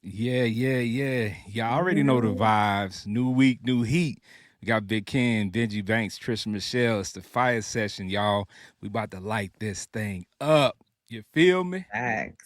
Yeah. Y'all already know the vibes. New week, new heat. We got Big Ken, Benji Banks, Trisha Michelle. It's the fire session, y'all. We about to light this thing up. You feel me? Facts.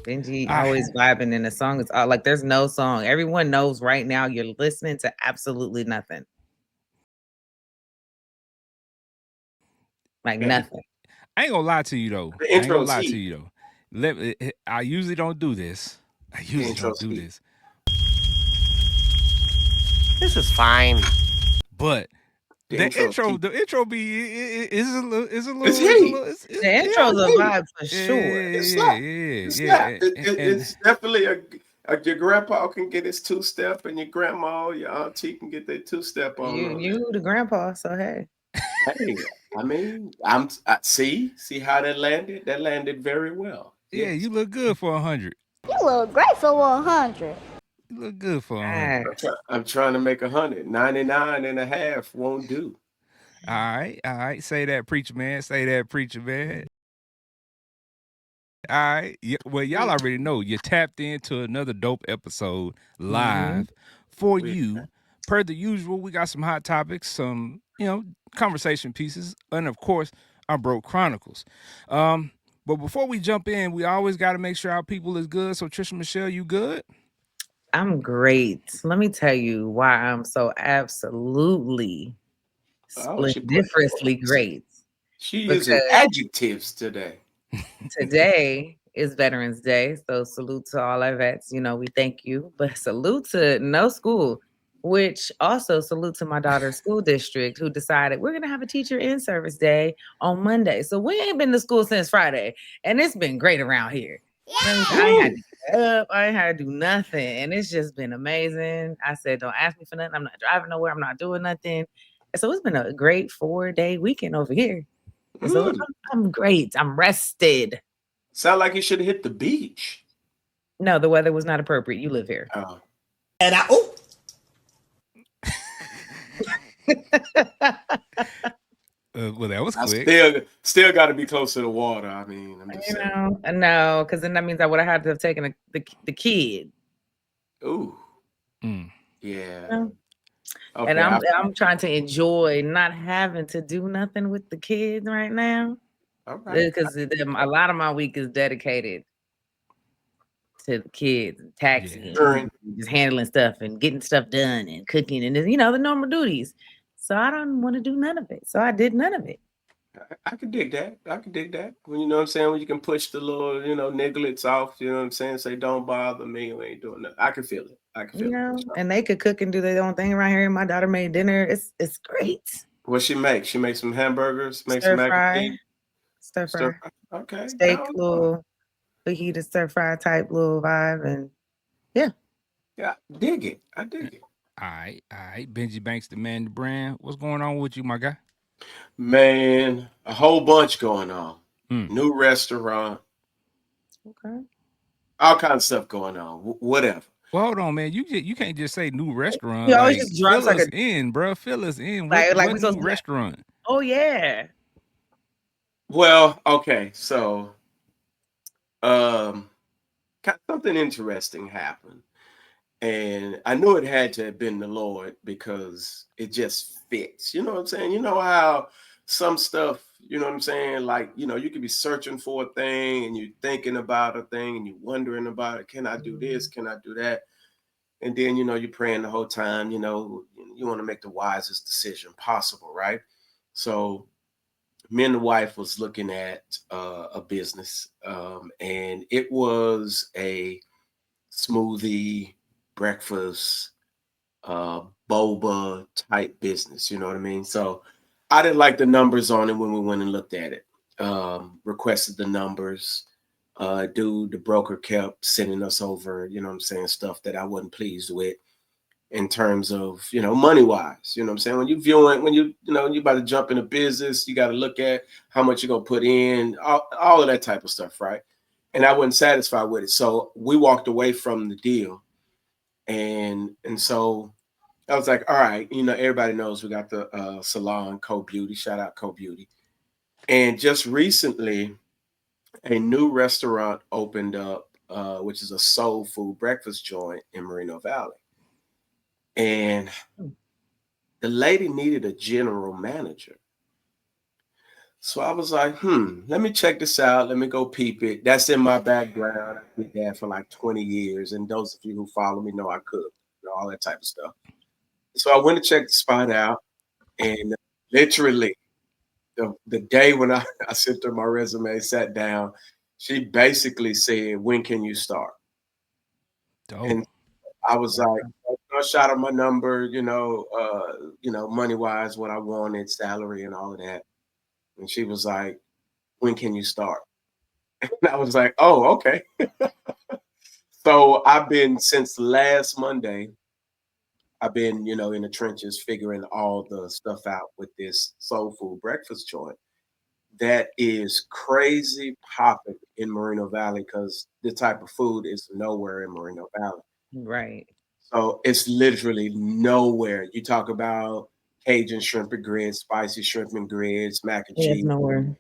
Benji Ah, always vibing in the song. It's all like there's no song. Everyone knows right now you're listening to absolutely nothing. Like yeah. nothing. I ain't gonna lie to you though. The I ain't gonna intro's lie to heat. you though. I usually don't do this. I The usually don't intro's do heat. this. This is fine. But The intro's heat. the intro be is a little, It's heat. The yeah, intro's a It's heat. vibe for sure. It's slap. It's slap. and It's definitely your grandpa can get his two step, and your grandma, your auntie can get their two step on. You the grandpa, so hey. Hey, I mean, see how that landed. That landed very well. yeah, Yes, you look good for 100. You look great for 100. You look good for 100. Facts. I'm trying to make 100. 99 and a half won't do. All right. Say that, preacher man. Say that, preacher man. All right. Yeah, well, y'all already know you tapped into another dope episode Mhm. live for We you. Per the usual, we got some hot topics, some conversation pieces, and of course, our Broke Chronicles. But before we jump in, we always got to make sure our people is good. So Trisha Michelle, you good? I'm great. Let me tell you why I'm so absolutely she put splendiferously great. she using Because adjectives today. today is Veterans Day. So salute to all our vets. You know, we thank you. But salute to no school, which also salute to my daughter's school district who decided we're gonna have a teacher in service day on Monday. So we ain't been to school since Friday, and it's been great around here. I ain't had to get up, I ain't had to do nothing, and it's just been amazing. I said, don't ask me for nothing. I'm not driving nowhere. I'm not doing nothing. And so it's been a great 4-day weekend over here. And so I'm great. I'm rested. Sound like you should have hit the beach. No, the weather was not appropriate. You live here. Oh. And Well, that was I quick. still got to be close to the water. I mean, I'm just saying. No, because then that means I would have had to have taken the kid. Ooh, Mm. yeah. You know? Okay, And I'm trying to enjoy not having to do nothing with the kids right now. all right. Because a lot of my week is dedicated to the kids and taxiing, Sure. just handling stuff and getting stuff done and cooking and the normal duties. So I don't want to do none of it. So I did none of it. I can dig that. I can dig that. When you know what I'm saying, when you can push the little, nigglets off, you know what I'm saying? Say, don't bother me, we ain't doing that. I can feel it. I can feel it. And they could cook and do their own thing around here. My daughter made dinner. It's great. What she make? She makes some hamburgers, make some Stir mac and fry, cheese. stir Stir fry, fry. Okay. steak, little fajita stir fry type little vibe, and yeah. Yeah, dig it. I dig it. All right. Benji Banks, the man, the brand. What's going on with you, my guy? Man, a whole bunch going on. Mm. New restaurant. Okay. All kinds of stuff going on. Whatever. Well, hold on, man. You can't just say new restaurant. You always Like, just drops fill like us a in, bro. Fill us in. like What we new supposed to be like, restaurant? oh yeah. Well, okay, so something interesting happened. And I knew it had to have been the Lord because it just fits. You know what I'm saying? You know how some stuff, you know what I'm saying? Like, you could be searching for a thing and you're thinking about a thing and you're wondering about it. Can I do this? Can I do that? And then, you're praying the whole time, you want to make the wisest decision possible, right? So me and the wife was looking at a business, and it was a smoothie, breakfast, boba type business. You know what I mean? So I didn't like the numbers on it when we went and looked at it. Requested the numbers. Dude, the broker kept sending us over, you know what I'm saying, stuff that I wasn't pleased with in terms of, money wise. You know what I'm saying? When you viewing, you about to jump into business, you got to look at how much you're gonna put in, all of that type of stuff, right? And I wasn't satisfied with it. So we walked away from the deal. And so I was like, all right, everybody knows we got the salon, Co Beauty. Shout out Co Beauty. And just recently, a new restaurant opened up, which is a soul food breakfast joint in Moreno Valley. And the lady needed a general manager. So I was like, let me check this out. Let me go peep it. That's in my background. I did that for like 20 years. And those of you who follow me know I cook, all that type of stuff. So I went to check the spot out. And literally, the day when I sent her my resume, sat down, she basically said, when can you start? Dope. And I was like, I shot her my number, money wise, what I wanted, salary and all of that. And she was like, when can you start? And I was like, oh, okay. So I've been since last Monday, I've been, in the trenches figuring all the stuff out with this soul food breakfast joint that is crazy popping in Moreno Valley because the type of food is nowhere in Moreno Valley. Right. So it's literally nowhere. You talk about Cajun shrimp and grits, spicy shrimp and grits, mac and It's cheese. nowhere.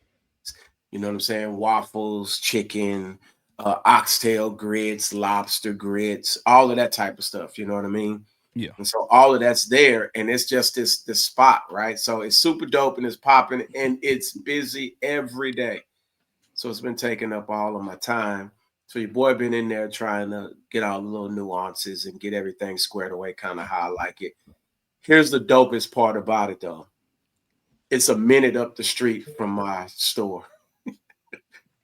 You know what I'm saying? Waffles, chicken, oxtail grits, lobster grits, all of that type of stuff. You know what I mean? Yeah. And so all of that's there, and it's just this spot, right? So it's super dope and it's popping, and it's busy every day. So it's been taking up all of my time. So your boy been in there trying to get all the little nuances and get everything squared away, kind of how I like it. Here's the dopest part about it, though. It's a minute up the street from my store.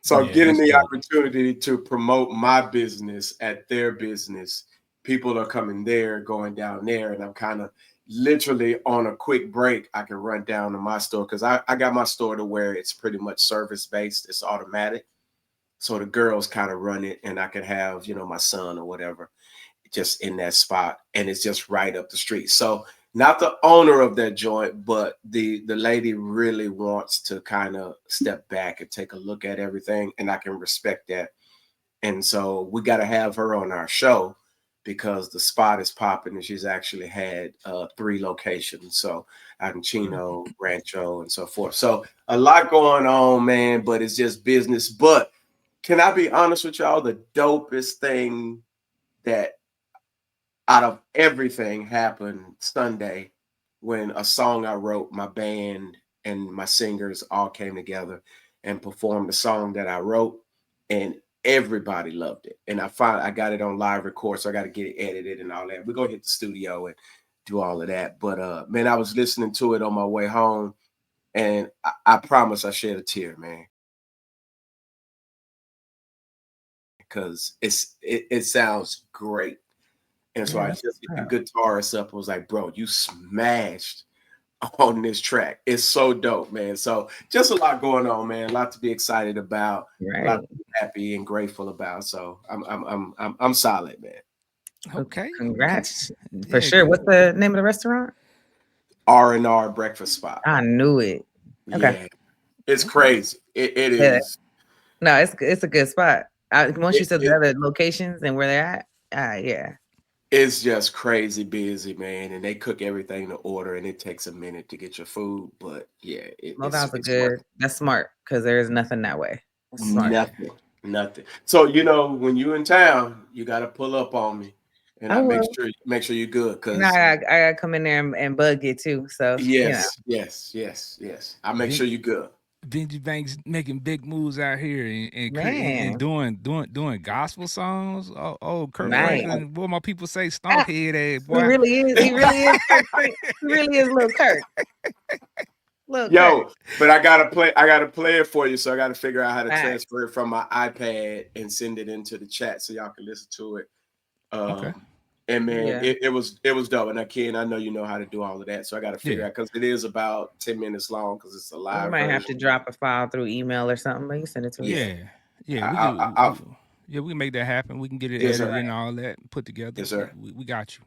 So I'm Yeah, getting that's the dope. opportunity to promote my business at their business. People are coming there, going down there, and I'm kind of literally on a quick break. I can run down to my store because I got my store to where it's pretty much service based. It's automatic. So the girls kind of run it, and I could have, my son or whatever just in that spot, and it's just right up the street. So not the owner of that joint, but the lady really wants to kind of step back and take a look at everything, and I can respect that. And so we got to have her on our show because the spot is popping, and she's actually had 3 locations. So out in Chino, Rancho, and so forth. So a lot going on, man, but it's just business. But can I be honest with y'all? The dopest thing that out of everything happened Sunday when a song I wrote, my band and my singers all came together and performed the song that I wrote, and everybody loved it. And I got it on live record, so I got to get it edited and all that. We're gonna hit the studio and do all of that. But man, I was listening to it on my way home, and I promise I shed a tear, man. Because it sounds great. And so I Yeah. just hit the guitarist up and was like, bro, you smashed on this track. It's so dope, man. So just a lot going on, man. A lot to be excited about, a lot Right. to be happy and grateful about. So I'm solid, man. Okay. Congrats. Okay. For Yeah, sure. good. What's the name of the restaurant? R&R breakfast spot. I knew it. Okay. Yeah. It's Okay. crazy. It Yeah. is. No, it's a good spot. Once you It, said the it, other locations and where they're at, yeah. it's just crazy busy, man. And they cook everything to order, and it takes a minute to get your food. But yeah, Well, that's it's worth it. that's smart because there is nothing that way. That's smart. Nothing. So when you in town, you got to pull up on me, and I I make will. sure you're good. And Cause I gotta come in there and bug you too. So, yes. I make sure you're good. Benji Banks making big moves out here and man, doing gospel songs. Oh, Kurt man. Franklin. What my people say, Ah, stomphead ass he boy. really is. He really is. He really is little Kirk. Little Kirk. Yo, but I gotta play it for you. So I gotta figure out how to Facts. transfer it from my iPad and send it into the chat so y'all can listen to it. Okay. And man, Yeah. it was dope. And I know you know how to do all of that. So I got to figure Yeah. out because it is about 10 minutes long because it's a You live might have version. to drop a file through email or something, but you send it to us. Yeah. Yeah. Yeah, we I, can. I, Yeah, we can make that happen. We can get it yes, edited sir. and all that put together. Yes, sir. We got you.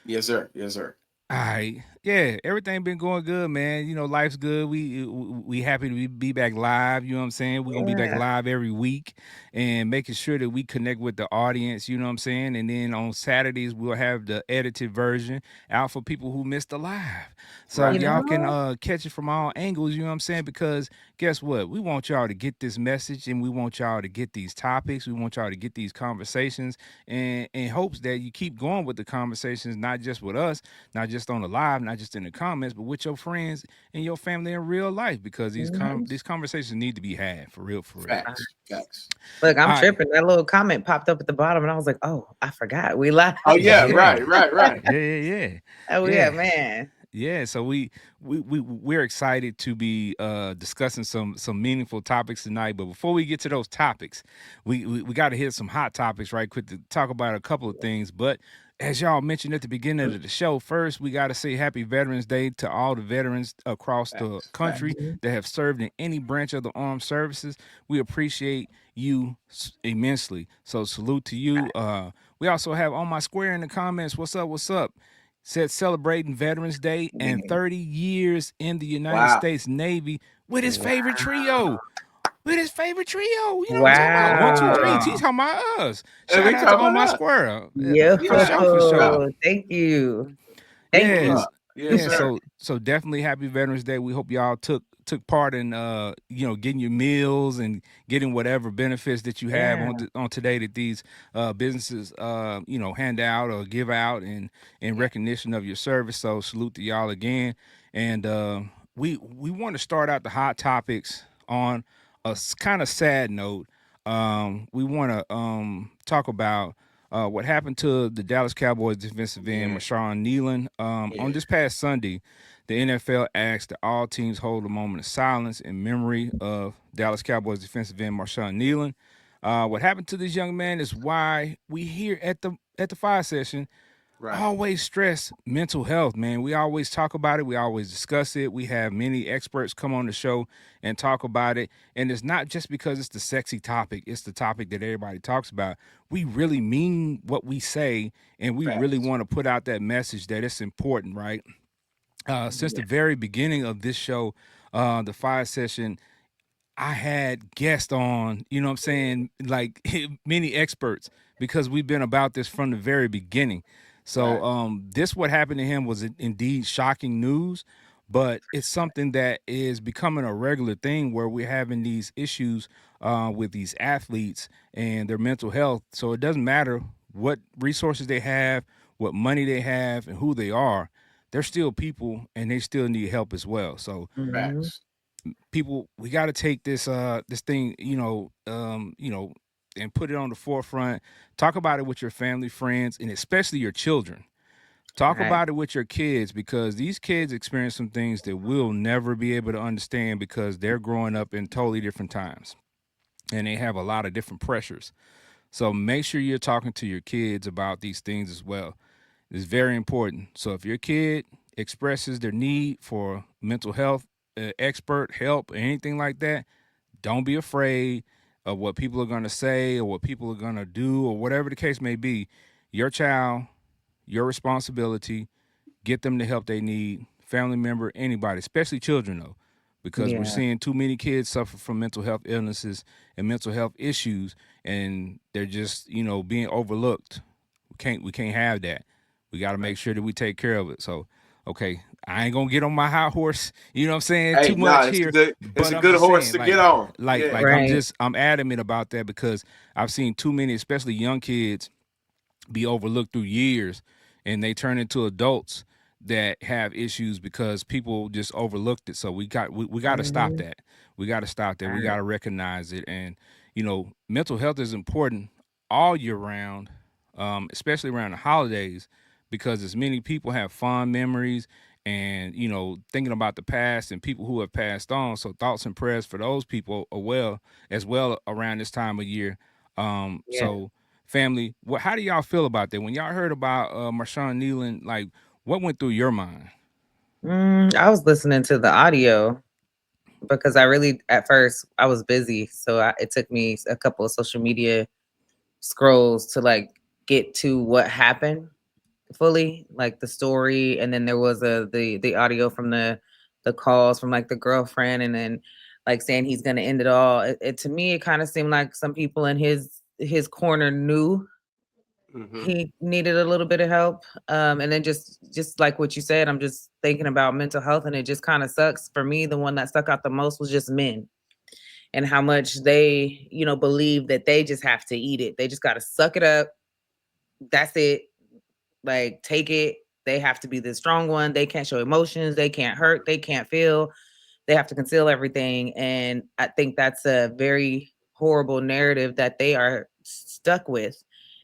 Yes, sir. Yes, sir. All right. Yeah, everything been going good, man. You know, life's good. We happy to be back live. You know what I'm saying? We're gonna be back Yeah. live every week and making sure that we connect with the audience. You know what I'm saying? And then on Saturdays we'll have the edited version out for people who missed the live, so Right. You y'all can know? catch it from all angles. You know what I'm saying? Because guess what? We want y'all to get this message, and we want y'all to get these topics. We want y'all to get these conversations, and in hopes that you keep going with the conversations, not just with us, not just on the live, not just in the comments, but with your friends and your family in real life, because Mhm. these conversations need to be had for real, for real. Facts. Facts. Look, All I'm right. tripping. That little comment popped up at the bottom, and I was like, "Oh, I forgot. We live." Oh yeah. Yeah. Right. Right. Right. Yeah. Oh yeah, Yeah. man. Yeah, so we're excited to be discussing some meaningful topics tonight. But before we get to those topics, we got to hit some hot topics right quick to talk about a couple of things. But as y'all mentioned at the beginning of the show, first we got to say Happy Veterans Day to all the veterans across the Facts. country Facts. Mhm. that have served in any branch of the armed services. We appreciate you immensely. So salute to you. We also have on my square in the comments. What's up? What's up? Said celebrating Veterans Day and 30 years in the United Wow. States Navy with his favorite Wow. trio. With his favorite trio. You know what I'm talking about? One, two, three. He's Wow. talking about us. And Shout we out to talk On about My that. Square. Yo, For Yeah. sure, for Yeah. sure. thank you. Thank Keep you. Yes. up. Yes, Yeah, sir. so definitely happy Veterans Day. We hope y'all took part in getting your meals and getting whatever benefits that you have Yeah. on today that these businesses hand out or give out in recognition of your service. So salute to y'all again. And we want to start out the hot topics on a kind of sad note. We want to talk about what happened to the Dallas Cowboys defensive end, Yeah. Marshawn Nealon. On Yeah. this past Sunday, the NFL asked that all teams hold a moment of silence in memory of Dallas Cowboys defensive end Marshawn Nealon. What happened to this young man is why we here at the fire session Right. always stress mental health, man. We always talk about it. We always discuss it. We have many experts come on the show and talk about it. And it's not just because it's the sexy topic, it's the topic that everybody talks about. We really mean what we say, and we really Facts. want to put out that message that it's important, right? Since the Yeah. very beginning of this show, the fire session, I had guests on, you know what I'm saying, like many experts, because we've been about this from the very beginning. So Right. this what happened to him was indeed shocking news, but it's something that is becoming a regular thing where we're having these issues with these athletes and their mental health. So it doesn't matter what resources they have, what money they have, and who they are. They're still people, and they still need help as well. So Mhm. Facts. people, we got to take this thing, and put it on the forefront. Talk about it with your family, friends, and especially your children. Talk Right. about it with your kids, because these kids experience some things that we'll never be able to understand because they're growing up in totally different times and they have a lot of different pressures. So make sure you're talking to your kids about these things as well. It's very important. So if your kid expresses their need for mental health expert help or anything like that, don't be afraid of what people are going to say or what people are going to do or whatever the case may be. Your child, your responsibility. Get them the help they need. Family member, anybody, especially children, though, because we're Yeah. seeing too many kids suffer from mental health illnesses and mental health issues, and they're just being overlooked. We can't have that. We got to Right. make sure that we take care of it. So, okay, I ain't gonna get on my high horse. You know what I'm saying? Hey, Too nah, much it's a here, good it's but a I'm good just horse saying, to get on. Yeah. Right. I'm adamant about that because I've seen too many, especially young kids, be overlooked through years, and they turn into adults that have issues because people just overlooked it. So we got to stop Mhm. that. We got to stop that. We Right. got to recognize it. And mental health is important all year round, especially around the holidays, because as many people have fond memories and thinking about the past and people who have passed on. So thoughts and prayers for those people as well around this time of year. Yeah. So family, how do y'all feel about that? When y'all heard about Marshawn Nealon, like what went through your mind? I was listening to the audio, because I really, at first, I was busy. So it took me a couple of social media scrolls to like get to what happened fully, like the story. And then there was the audio from the calls from like the girlfriend, and then like saying he's gonna end it all. To me, it kind of seemed like some people in his corner knew Hmm. he needed a little bit of help. And then just like what you said, I'm just thinking about mental health, and it just kind of sucks for me. The one that stuck out the most was just men, and how much they, believe that they just have to eat it. They just got to suck it up. That's it. Like, take it. They have to be the strong one. They can't show emotions. They can't hurt. They can't feel. They have to conceal everything. And I think that's a very horrible narrative that they are stuck with.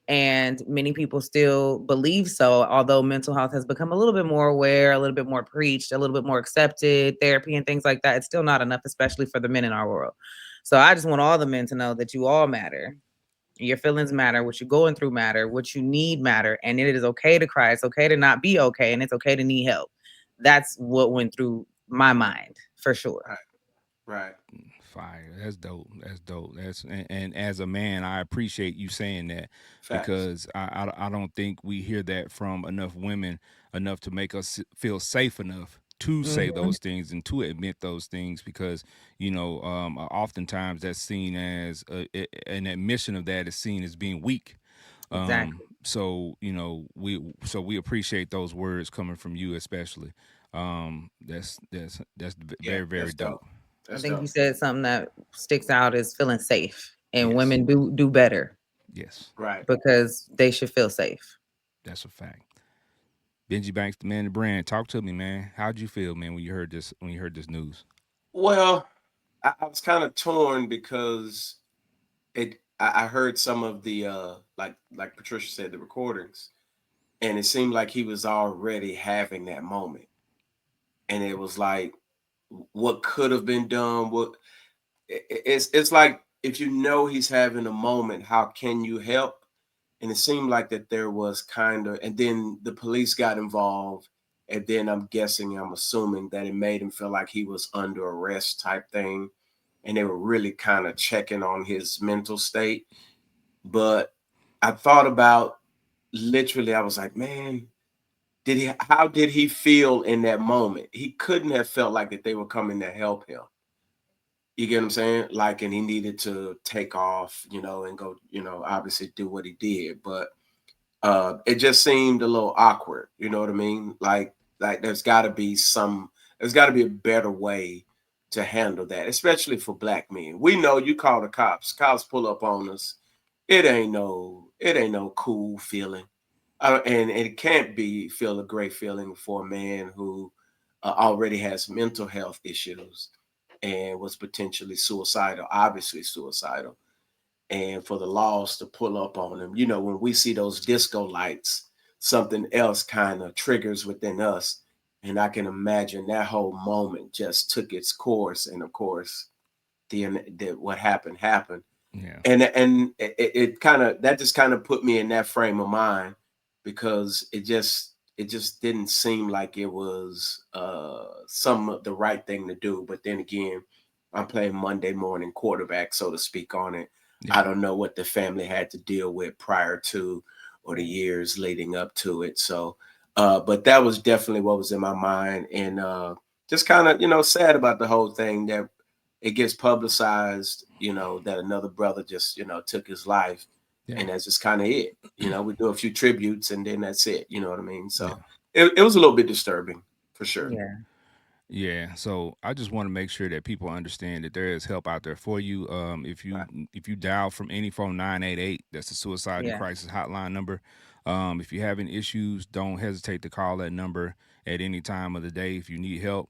And many people still believe so, although mental health has become a little bit more aware, a little bit more preached, a little bit more accepted, therapy and things like that. It's still not enough, especially for the men in our world. So I just want all the men to know that you all matter. Your feelings matter, what you're going through matter, what you need matter, and it is okay to cry. It's okay to not be okay, and it's okay to need help. That's what went through my mind for sure. Right. Right. Fire. That's dope. That's dope. And as a man, I appreciate you saying that Facts. because I don't think we hear that from enough women enough to make us feel safe enough to say Hmm. those things and to admit those things because oftentimes that's seen as an admission of that is seen as being weak. Exactly. So we appreciate those words coming from you especially. That's Yeah, very very that's dope. dope. I That's think you dope. said something that sticks out is feeling safe, and Yes. women do better Yes. Right. because they should feel safe. That's a fact. Benji Banks, the man, the brand. Talk to me, man. How'd you feel, man, when you heard this? When you heard this news? Well, I was kind of torn because I heard some of the like Patricia said, the recordings, and it seemed like he was already having that moment. And it was like what could have been done, it's like if you know he's having a moment, how can you help? And it seemed like that there was kind of, and then the police got involved, and then I'm assuming that it made him feel like he was under arrest type thing, and they were really kind of checking on his mental state. But I thought about, literally, I was like, man, how did he feel in that moment? He couldn't have felt like that they were coming to help him. You get what I'm saying? Like, and he needed to take off, and go, obviously do what he did. But it just seemed a little awkward, you know what I mean? Like there's gotta be a better way to handle that, especially for black men. We know you call the cops pull up on us. It ain't no cool feeling. And it can't feel a great feeling for a man who already has mental health issues and was potentially suicidal, obviously suicidal, and for the laws to pull up on him. When we see those disco lights, something else kind of triggers within us. And I can imagine that whole moment just took its course. And of course, the what happened. Yeah. And it kind of that just kind of put me in that frame of mind because it just didn't seem like it was some of the right thing to do. But then again, I'm playing Monday morning quarterback, so to speak, on it. I Yeah. don't know what the family had to deal with prior to or the years leading up to it. So but that was definitely what was in my mind. And just kind of, sad about the whole thing that it gets publicized, that another brother just, took his life. Yeah. And that's just kind of it. We do a few tributes and then that's it. You know what I mean? So Yeah. it was a little bit disturbing for sure. Yeah. Yeah, so I just want to make sure that people understand that there is help out there for you. Right. If you dial from any phone 988, that's the suicide and Yeah. crisis hotline number. If you're having issues, don't hesitate to call that number at any time of the day. If you need help,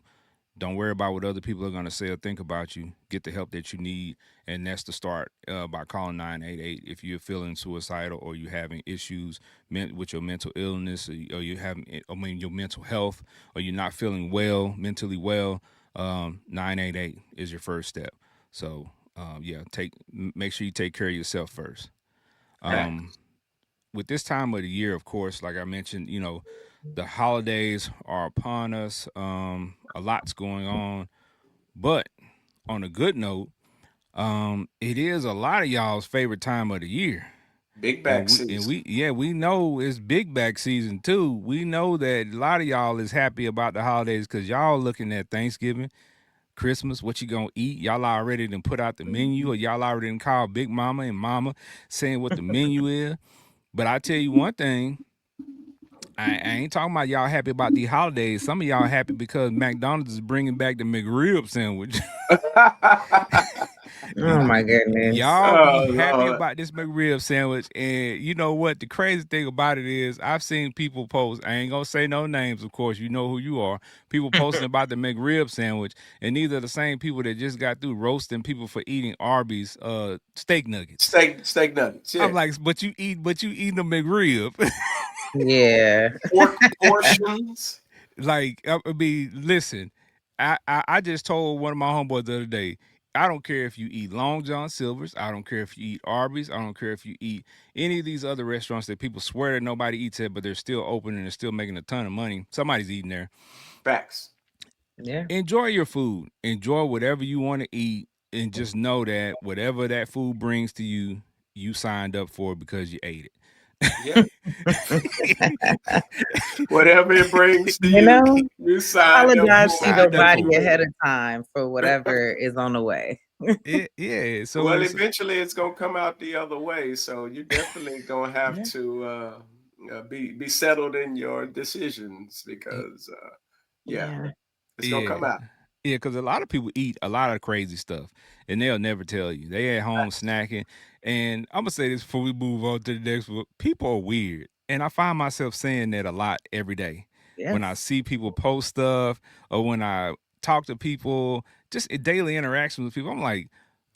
don't worry about what other people are going to say or think about you. Get the help that you need, and that's the start by calling 988 if you're feeling suicidal or you're having issues with your mental illness or you having, your mental health or you're not feeling well, mentally well. 988 is your first step. So yeah, make sure you take care of yourself first. Um, Facts. with this time of the year, of course, like I mentioned, the holidays are upon us. A lot's going on, but on a good note, it is a lot of y'all's favorite time of the year. Big And back we and season. we yeah, we know it's big back season too. We know that a lot of y'all is happy about the holidays because y'all looking at Thanksgiving, Christmas, what you gonna eat. Y'all already done put out the menu, or y'all already done called Big Mama and Mama saying what the menu is. But I tell you one thing, I ain't talking about y'all happy about these holidays. Some of y'all happy because McDonald's is bringing back the McRib sandwich. Oh my goodness. Y'all be Oh happy Lord. about this McRib sandwich, and you know what? The crazy thing about it is, I've seen people post. I ain't gonna say no names, of course. You know who you are. People posting about the McRib sandwich, and these are the same people that just got through roasting people for eating Arby's steak nuggets. Steak nuggets. I'm Yeah. like, but you eat the McRib. Yeah. Pork portions. Like, I mean, listen, I just told one of my homeboys the other day, I don't care if you eat Long John Silver's, I don't care if you eat Arby's, I don't care if you eat any of these other restaurants that people swear that nobody eats at, but they're still open and they're still making a ton of money. Somebody's eating there. Facts. Yeah. Enjoy your food. Enjoy whatever you want to eat, and just know that whatever that food brings to you, you signed up for it because you ate Yeah. Whatever it brings to You you, know, you signed up you apologize for to it your signed up because body you for it. ahead ate of time for whatever is on the way. Yeah. Well, So eventually it's gonna come out the other way. So you definitely gonna have Yeah. to be settled in your decisions because yeah, Yeah. it's gonna yeah. come out. Yeah, because a lot of people eat a lot of crazy stuff and they'll never tell you. They at home snacking. And I'm gonna say this before we move on to the next one. People are weird. And I find myself saying that a lot every day. When I Yes. see people post stuff or when I talk to people, just in daily interactions with people, I'm like,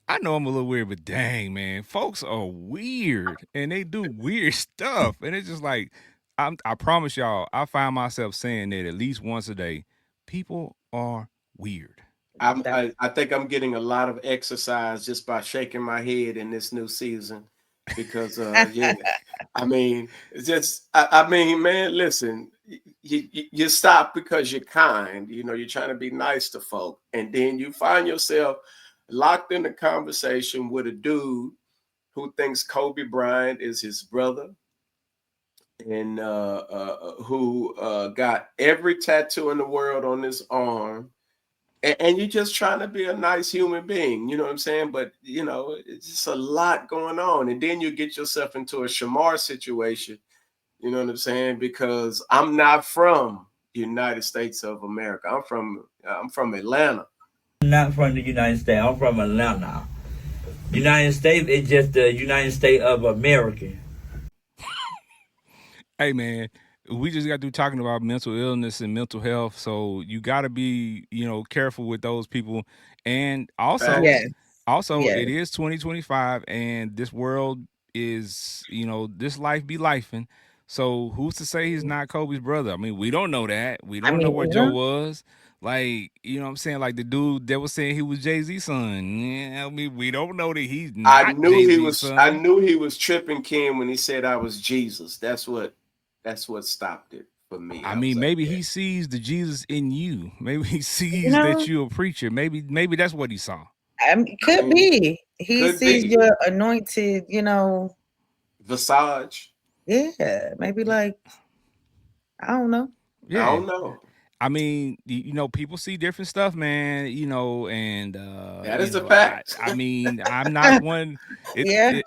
I know I'm a little weird, but dang, man, folks are weird and they do weird stuff. And it's just like, I promise y'all, I find myself saying that at least once a day. People are weird. That I think I'm getting a lot of exercise just by shaking my head in this new season because yeah, I mean it's just I mean man, listen, you stop because you're kind, you know, you're trying to be nice to folk, and then you find yourself locked in a conversation with a dude who thinks Kobe Bryant is his brother and who got every tattoo in the world on his arm, and you're just trying to be a nice human being, you know what I'm saying? But you know, it's just a lot going on, and then you get yourself into a shamar situation, you know what I'm saying? Because I'm not from United States of America. I'm from Atlanta. Not from the United States. I'm from Atlanta. United States is just the United States of America. Hey, man, we just got through talking about mental illness and mental health. So you got to be, careful with those people. And also, yes. Facts. Yes. it is 2025 and this world is, this life be lifing. So who's to say he's not Kobe's brother? I mean, we don't know that. We I don't know mean, where Joe was. Like, you know what I'm saying? Like the dude that was saying he was Jay-Z's son. Yeah, I mean, we don't know that he's not Jay-Z's I son. knew he was tripping Ken when he said I was Jesus. That's what stopped it for me. I I was mean, like, maybe yeah. he sees the Jesus in you. Maybe he you sees know, that you're a preacher. Maybe that's what he saw. I could mean, be. He could sees be your anointed, Visage. yeah, maybe like, I don't know. I Yeah. don't know. I mean, people see different stuff, man. And That is the fact. I mean, I'm not one. It's Yeah,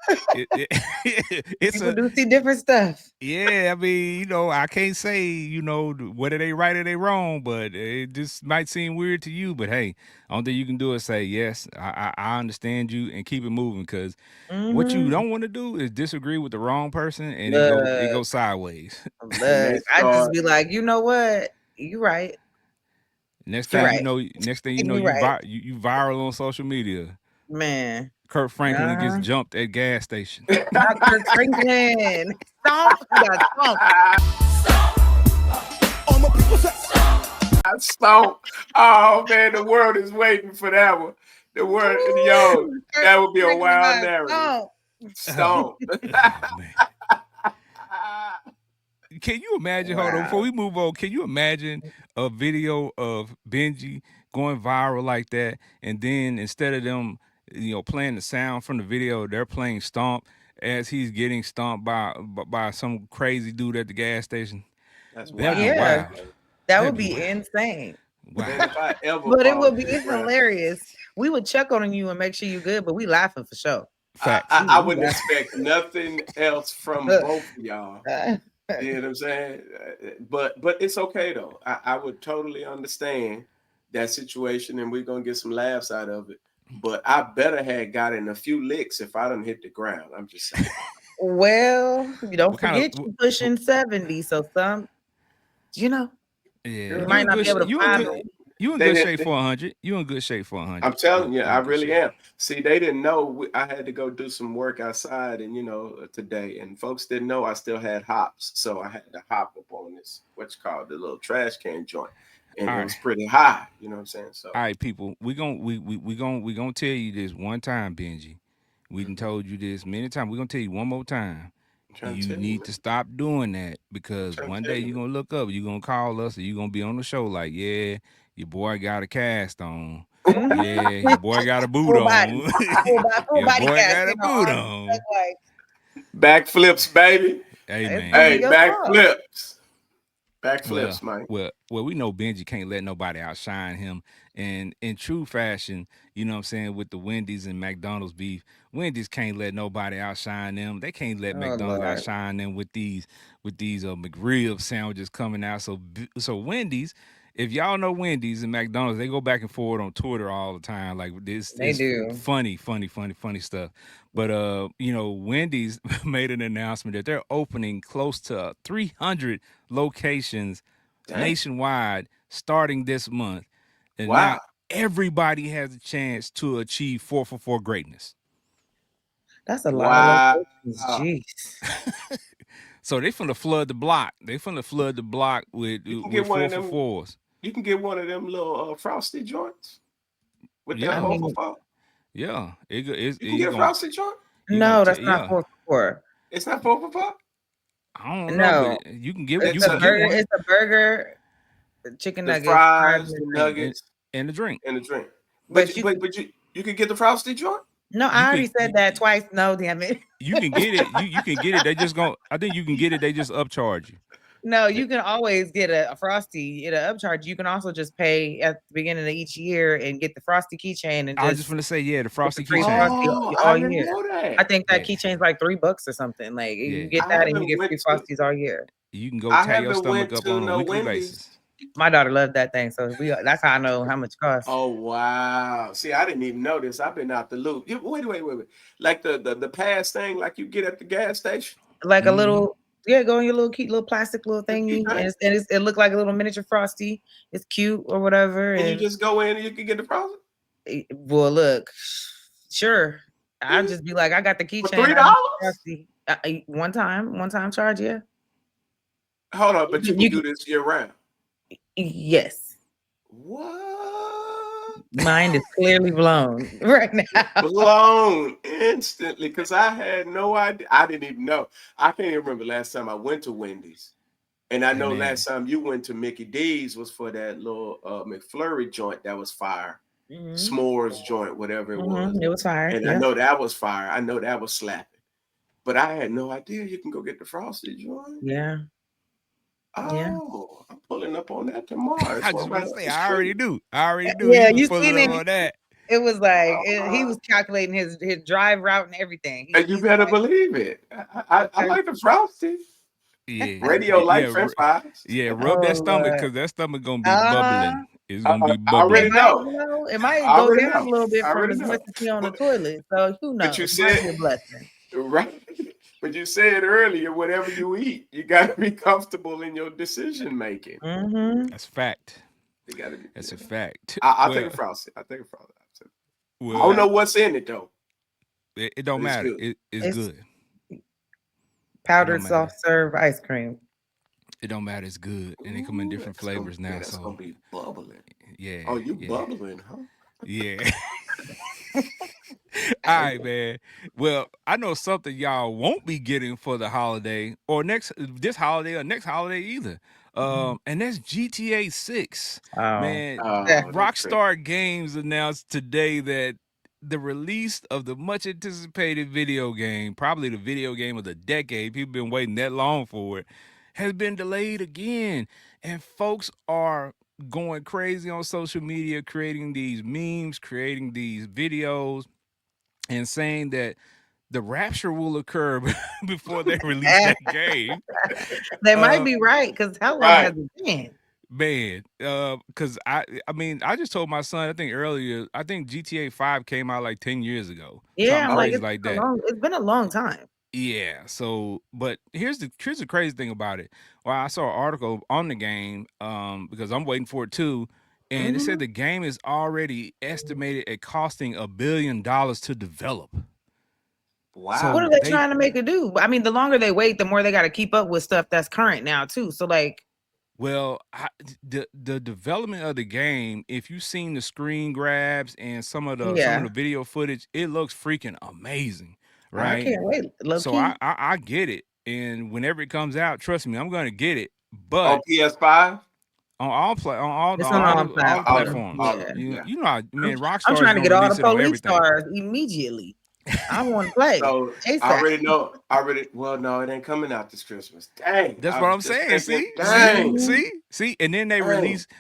it's people a do see different stuff. yeah. I mean, I can't say whether they right or they wrong, but it just might seem weird to you. But hey, only thing you can do is say yes. I understand you and keep it moving because what you Hmm. don't want to do is disagree with the wrong person and it Look, goes sideways. And they look. I just start be like, you know what? You right. Next thing You you right. facts. know, You right, you viral on social media. man. Kurt Franklin gets Uh-huh. jumped at gas station. Not Kirk Franklin. Stomp. You got stomp. I stomp. Oh man, the world is waiting for that one. The world, yo, Woo! Kirk that would be a Franklin wild got narrative. stomp. Oh, Stomp. oh man. Can you imagine? Hold on, before Wow. we move on, can you imagine a video of Benji going viral like that, and then instead of them, playing the sound from the video, they're playing Stomp as he's getting stomped by some crazy dude at the gas station. That's That'd be wild. Yeah, wild. that That'd would be be wild. insane. Man, Wow. if I ever But it fall would to be the ground, hilarious. We would check on you and make sure you good, but we laughing for sure. Facts. I We wouldn't laughing. expect nothing else from both of y'all. You know what I'm saying? But it's okay though. I would totally understand that situation, and we're gonna get some laughs out of it. But I better had gotten a few licks if I done hit the ground. I'm just saying. Well, you don't What kind of? forget you pushing 70, so Yeah, you Girl, might not be able to you in find good. them. You in they good didn't. shape for 100. You in good shape for 100. I'm telling you, You I in good really shape. am. See, they didn't know I had to go do some work outside, and today, and folks didn't know I still had hops, so I had to hop up on this what's called the little trash can joint, and All it right. was pretty high. You know what I'm saying? So, All right, people. We gonna tell you this one time, Benji. We done mhm, told you this many times. We're gonna tell you one more time. I'm trying to You tell you, need man. to stop doing that I'm because trying to one tell day you, you're man. gonna look up, you're gonna call us, and you're gonna be on the show like, yeah, your boy got a cast on. Mhm. Yeah, your boy got a boot Full body, on. full Your body boy cast got a in the boot arms. on. Like Backflips, baby. Hey it's gonna be man. Hey, your fault. backflips, Well, backflips, man. well, we know Benji can't let nobody outshine him. And in true fashion, you know what I'm saying, with the Wendy's and McDonald's beef, Wendy's can't let nobody outshine them. They can't let Oh McDonald's Lord. outshine them with these McRib sandwiches coming out. So Wendy's, if y'all know Wendy's and McDonald's, they go back and forth on Twitter all the time. Like this They is do. funny stuff. But Wendy's made an announcement that they're opening close to 300 locations Damn. nationwide starting this month. And now Wow. everybody has a chance to achieve 4 for 4 greatness. That's a lot of Wow. locations. Jeez. So they finna flood the block. They finna flood the block with You can with get one four of for them. fours. You can get one of them little frosty joints with that I Yeah, 4 for mean, 4. yeah. You can He get a gonna frosty joint. he gonna no, that's not yeah. 4 for 4. It's not 4 for 4. I don't know, No, but you it's It's a can a get burger. one It's a burger, chicken the nuggets, fries, fries, and the a drink. and nuggets, and a drink. and the drink. But But you, but you could get the frosty joint. no, You I already can said that twice. No, damn it. you can get it. You can get it. They just gonna. I think you can get it. They just upcharge you. No, They- you can always get a frosty at an upcharge. You can also just pay at the beginning of each year and get the frosty keychain and I was just just gonna say, yeah, the get the frosty free keychain. frosty Oh, I all didn't year. know I that. think that Yeah, keychain's like $3 or something. Like you yeah. get I that and you haven't get went free to frosties all year. You can go I tie your haven't stomach went up to on a no weekly Wendy's. basis. My daughter loved that thing, so that's how I know how much it costs. Oh wow! See, I didn't even know this. I've been out the loop. Wait. Like the pass thing, like you get at the gas station. Like a Hmm. little, yeah, go in your little cute little plastic little The key thingy, thing, it looked like a little miniature frosty. It's cute or whatever, and you and just go in and you can get the frosty well, look, sure. I'll just be like, I got the for keychain. I need the $3. frosty. One time charge, yeah. Hold on, but you can You do can, this year round. yes. What? Mind is clearly blown right now. Blown instantly because I had no idea. I didn't even know. I can't even remember last time I went to Wendy's. And I Hey know man, last time you went to Mickey D's was for that little McFlurry joint that was fire. Mhm. S'mores joint, whatever it was. It was fire. And I Yeah. know that was fire. I know that was slapping. But I had no idea you can go get the frosted joint. Yeah. Yeah. Oh, I'm pulling up on that tomorrow. I It's one just right want to up say the I already street. do. I already do. Yeah, You was you pulling seen up it. on that. It was like he Uh, was calculating his drive route and everything. and you He's better like, believe it. I okay. like the frosty. Yeah, Radio like yeah, French fries. yeah. Rub Oh that stomach Lord. because that stomach gonna be Uh-huh. bubbling. It's gonna be I It already bubbling. might, know. it might I go already down a know. little bit I from already as much know. as he on the But toilet. So who but you knows? Might said be a blessing. right. But you said earlier, whatever you eat, you got to be comfortable in your decision making. Mm-hmm. That's a fact. You got to be. That's a Yeah. fact. I'll take Well, a frosty. I'll take a frosty. I don't well, know what's in it though, it don't but it's matter. good. It's It's good. It don't powdered matter. soft serve ice cream. It don't matter. It's good, and they come in Ooh, different flavors now. that's So gonna be bubbling. yeah, Oh, you yeah, bubbling, huh? yeah. All right, man. Well, I know something y'all won't be getting for the holiday or this holiday or next holiday either. And that's GTA 6. Oh. Man, Oh, Rockstar Games announced today that the release of the much anticipated video game, probably the video game of the decade, people been waiting that long for it, has been delayed again. And folks are going crazy on social media, creating these memes, creating these videos, and saying that the rapture will occur before they release that game. They might be right, because how long has it been? Man, because I mean, I just told my son, I think earlier, I think GTA 5 came out like 10 years ago. Yeah, Something I'm like, crazy like that. it's been a long time. Yeah. So, but here's the crazy thing about it. Well, I saw an article on the game, because I'm waiting for it too, and it said the game is already estimated at costing $1 billion to develop. wow. So What are they trying to make it do? I mean, the longer they wait, the more they got to keep up with stuff that's current now too. So like, well, the development of the game, if you've seen the screen grabs and some of the video footage, it looks freaking amazing, right? I can't wait. Low So key. I get it, and whenever it comes out, trust me, I'm gonna get it. But On PS5? on all It's on all the platforms, Yeah. you know, man, Rockstar I'm is trying to gonna get all release the it on police everything. stars immediately. I want to play. So ASAP. I already know. Well, no, it ain't coming out this Christmas. Dang. That's I what was I'm just saying. thinking, dang. See, and then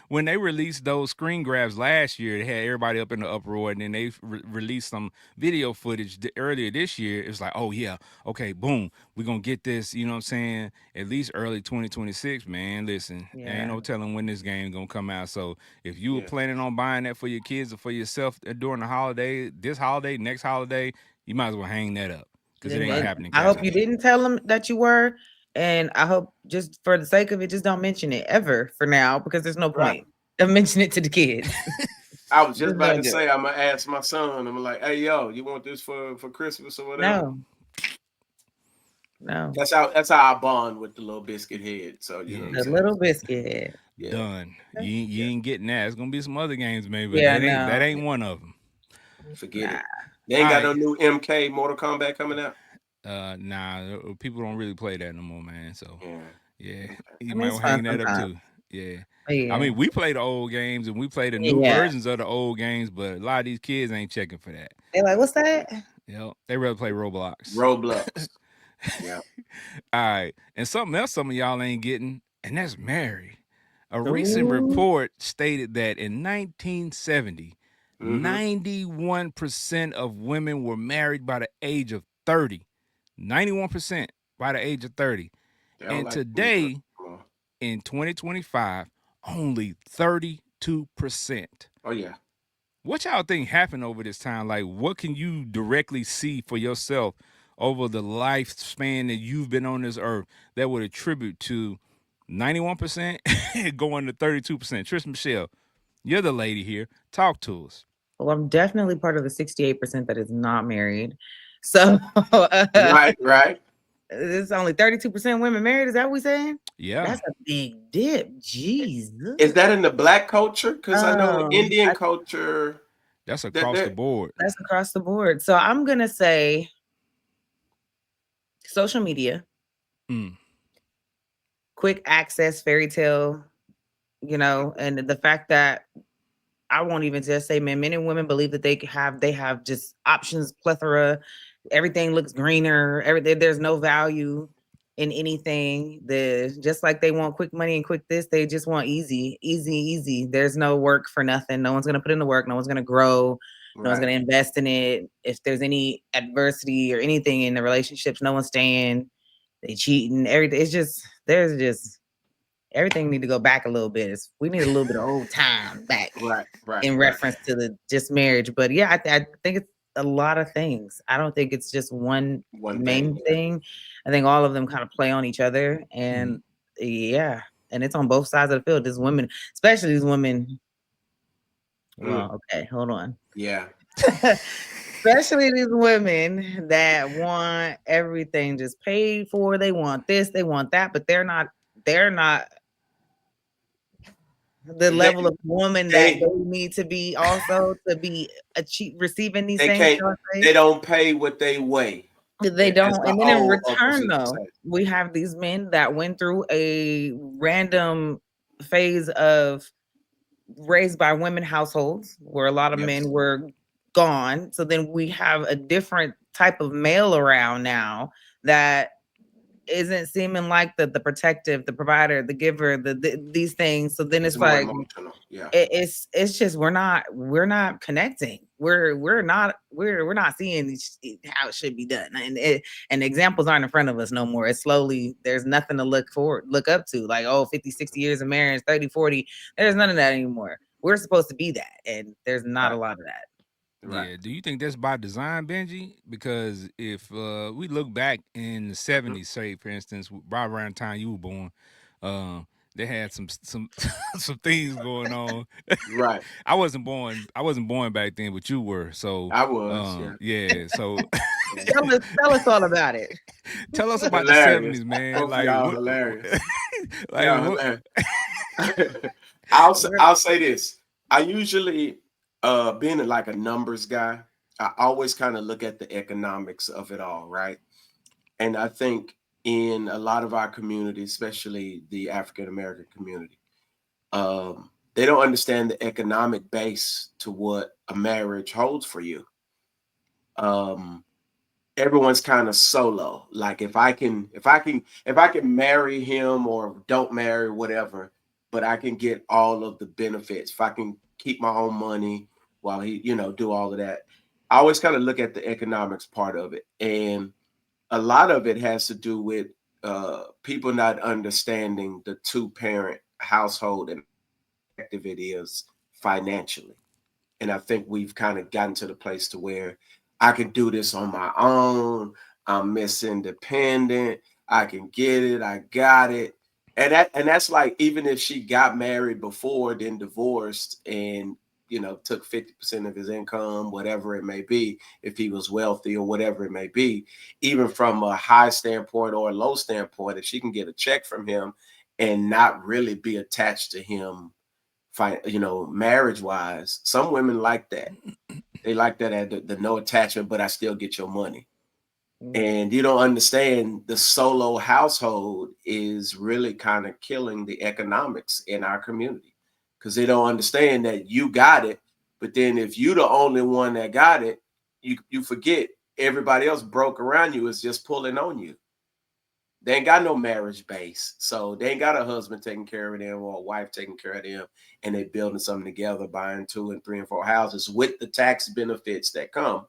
when they released those screen grabs last year, they had everybody up in the uproar, and then they released some video footage earlier this year. It was like, oh yeah, okay, boom, we're gonna get this. You know what I'm saying? At least early 2026, man. Listen, there ain't no telling when this game gonna come out. So if you were planning on buying that for your kids or for yourself during the holiday, this holiday, next holiday, you might as well hang that up, because it ain't happening. I hope you didn't tell them that you were, and I hope, just for the sake of it, just don't mention it ever for now, because there's no point of mentioning it to the kids. I was just about to say, I'm gonna ask my son. I'm like, hey, yo, you want this for Christmas or whatever? No. That's how I bond with the little biscuit head. So you know, the little biscuit head. Yeah. Done. You ain't getting that. It's gonna be some other games, maybe. But Yeah, that ain't one of them. Forget it. They ain't got no new MK Mortal Kombat coming out. Nah, people don't really play that no more, man. So yeah, you mean, might want to hang that up too. Yeah. I mean, we play the old games and we play the new versions of the old games, but a lot of these kids ain't checking for that. They're like, what's that? They rather play Roblox. Yeah. All right. And something else some of y'all ain't getting, and that's married. A recent report stated that in 1970, 91% of women were married by the age of 30. 91% by the age of 30. And today, in 2025, only 32%. Oh, yeah. What y'all think happened over this time? Like, what can you directly see for yourself over the lifespan that you've been on this earth that would attribute to 91% going to 32%? Trish Michelle, you're the lady here. Talk to us. Well, I'm definitely part of the 68% that is not married. So right. It's only 32% women married. Is that what we're saying? Yeah. That's a big dip. Jesus. Is that in the Black culture? Because I know Indian culture. That's across the board. That's across the board. So I'm going to say social media, quick access, fairy tale, and the fact that I won't even just say men and women believe that they have just options, plethora. Everything looks greener. There's no value in anything. Just like they want quick money and quick this, they just want easy. There's no work for nothing. No one's gonna put in the work. No one's gonna grow. No one's gonna invest in it. If there's any adversity or anything in the relationships, no one's staying. They cheating. Everything. There's just everything need to go back a little bit. We need a little bit of old time back, in reference to the just marriage. But yeah, I think it's a lot of things. I don't think it's just one main thing. I think all of them kind of play on each other, and and it's on both sides of the field. There's women, especially these women. Well, okay, hold on. Yeah. Especially these women that want everything just paid for. They want this, they want that, but they're not the level of woman that they need to be also to be receiving these things. They don't pay what they weigh. They as don't. the And then in old uncles return, used to though, say. we have these men that went through a random phase of raised by women households where a lot of Yes. men were gone. So then we have a different type of male around now that isn't seeming like the protective, the provider, the giver, these things. So then It's it's more like emotional. Yeah. it's just we're not connecting. We're not seeing how it should be done, and examples aren't in front of us no more. It's slowly there's nothing to look up to, like, oh, 50, 60 years of marriage, 30, 40. There's none of that anymore. We're supposed to be that, and there's not a Right. lot of that. Right. Yeah. Do you think that's by design, Benji? Because if we look back in the Mhm. '70s, say for instance, right around the time you were born, uh, they had some some things going on. Right. I wasn't born. I wasn't born back then, but you were. So, I was. Yeah. yeah. So, Yeah. Tell us all about it. tell us about the Hilarious. '70s, man. Both of Like y'all what? hilarious. Like Y'all what? hilarious. We're- I'll say this. I usually being like a numbers guy, I always kind of look at the economics of it all, right? And I think in a lot of our community, especially the African American community, they don't understand the economic base to what a marriage holds for you. Um, Everyone's kind of solo. Like if I can marry him or don't marry, whatever, but I can get all of the benefits. If I can keep my own money while he, do all of that. I always kind of look at the economics part of it. And a lot of it has to do with people not understanding the two-parent household and how effective it is financially. And I think we've kind of gotten to the place to where I can do this on my own. I'm Miss Independent. I can get it. I got it. And that's like even if she got married before, then divorced, and took 50% of his income, whatever it may be, if he was wealthy or whatever it may be, even from a high standpoint or a low standpoint, if she can get a check from him and not really be attached to him marriage wise, some women like that. They like that at the no attachment, but I still get your money. And you don't understand the solo household is really kind of killing the economics in our community because they don't understand that you got it. But then if you the only one that got it, you forget everybody else broke around you is just pulling on you. They ain't got no marriage base. So they ain't got a husband taking care of them or a wife taking care of them. And they building something together, buying 2 and 3 and 4 houses with the tax benefits that come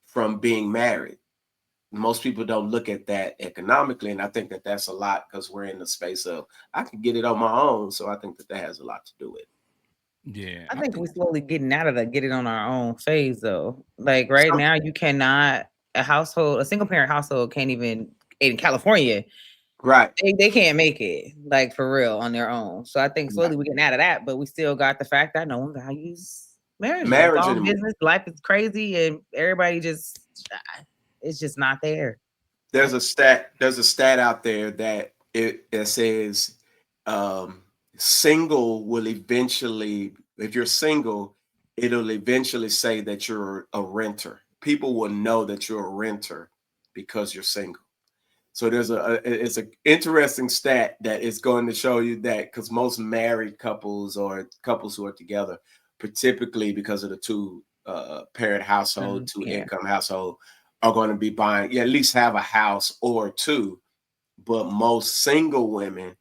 from being married. Most people don't look at that economically. And I think that that's a lot because we're in the space of, I can get it on my own. So I think that that has a lot to do with it. Yeah, I I think think. we're slowly getting out of the get it on our own phase, though. Like right Some, now, you cannot a single parent household can't even in California. right. They can't make it like for real on their own. So I think Right. slowly we're getting out of that, but we still got the fact that no one values marriage. It's Marriage all anymore. business. Life is crazy, and everybody just it's just not there. There's a stat out there that it says single will eventually, if you're single, it'll eventually say that you're a renter. People will know that you're a renter because you're single. So it's an interesting stat that is going to show you that because most married couples or couples who are together, typically because of the two parent household, two Yeah. income household, are going to be buying, at least have a house or two. But most single women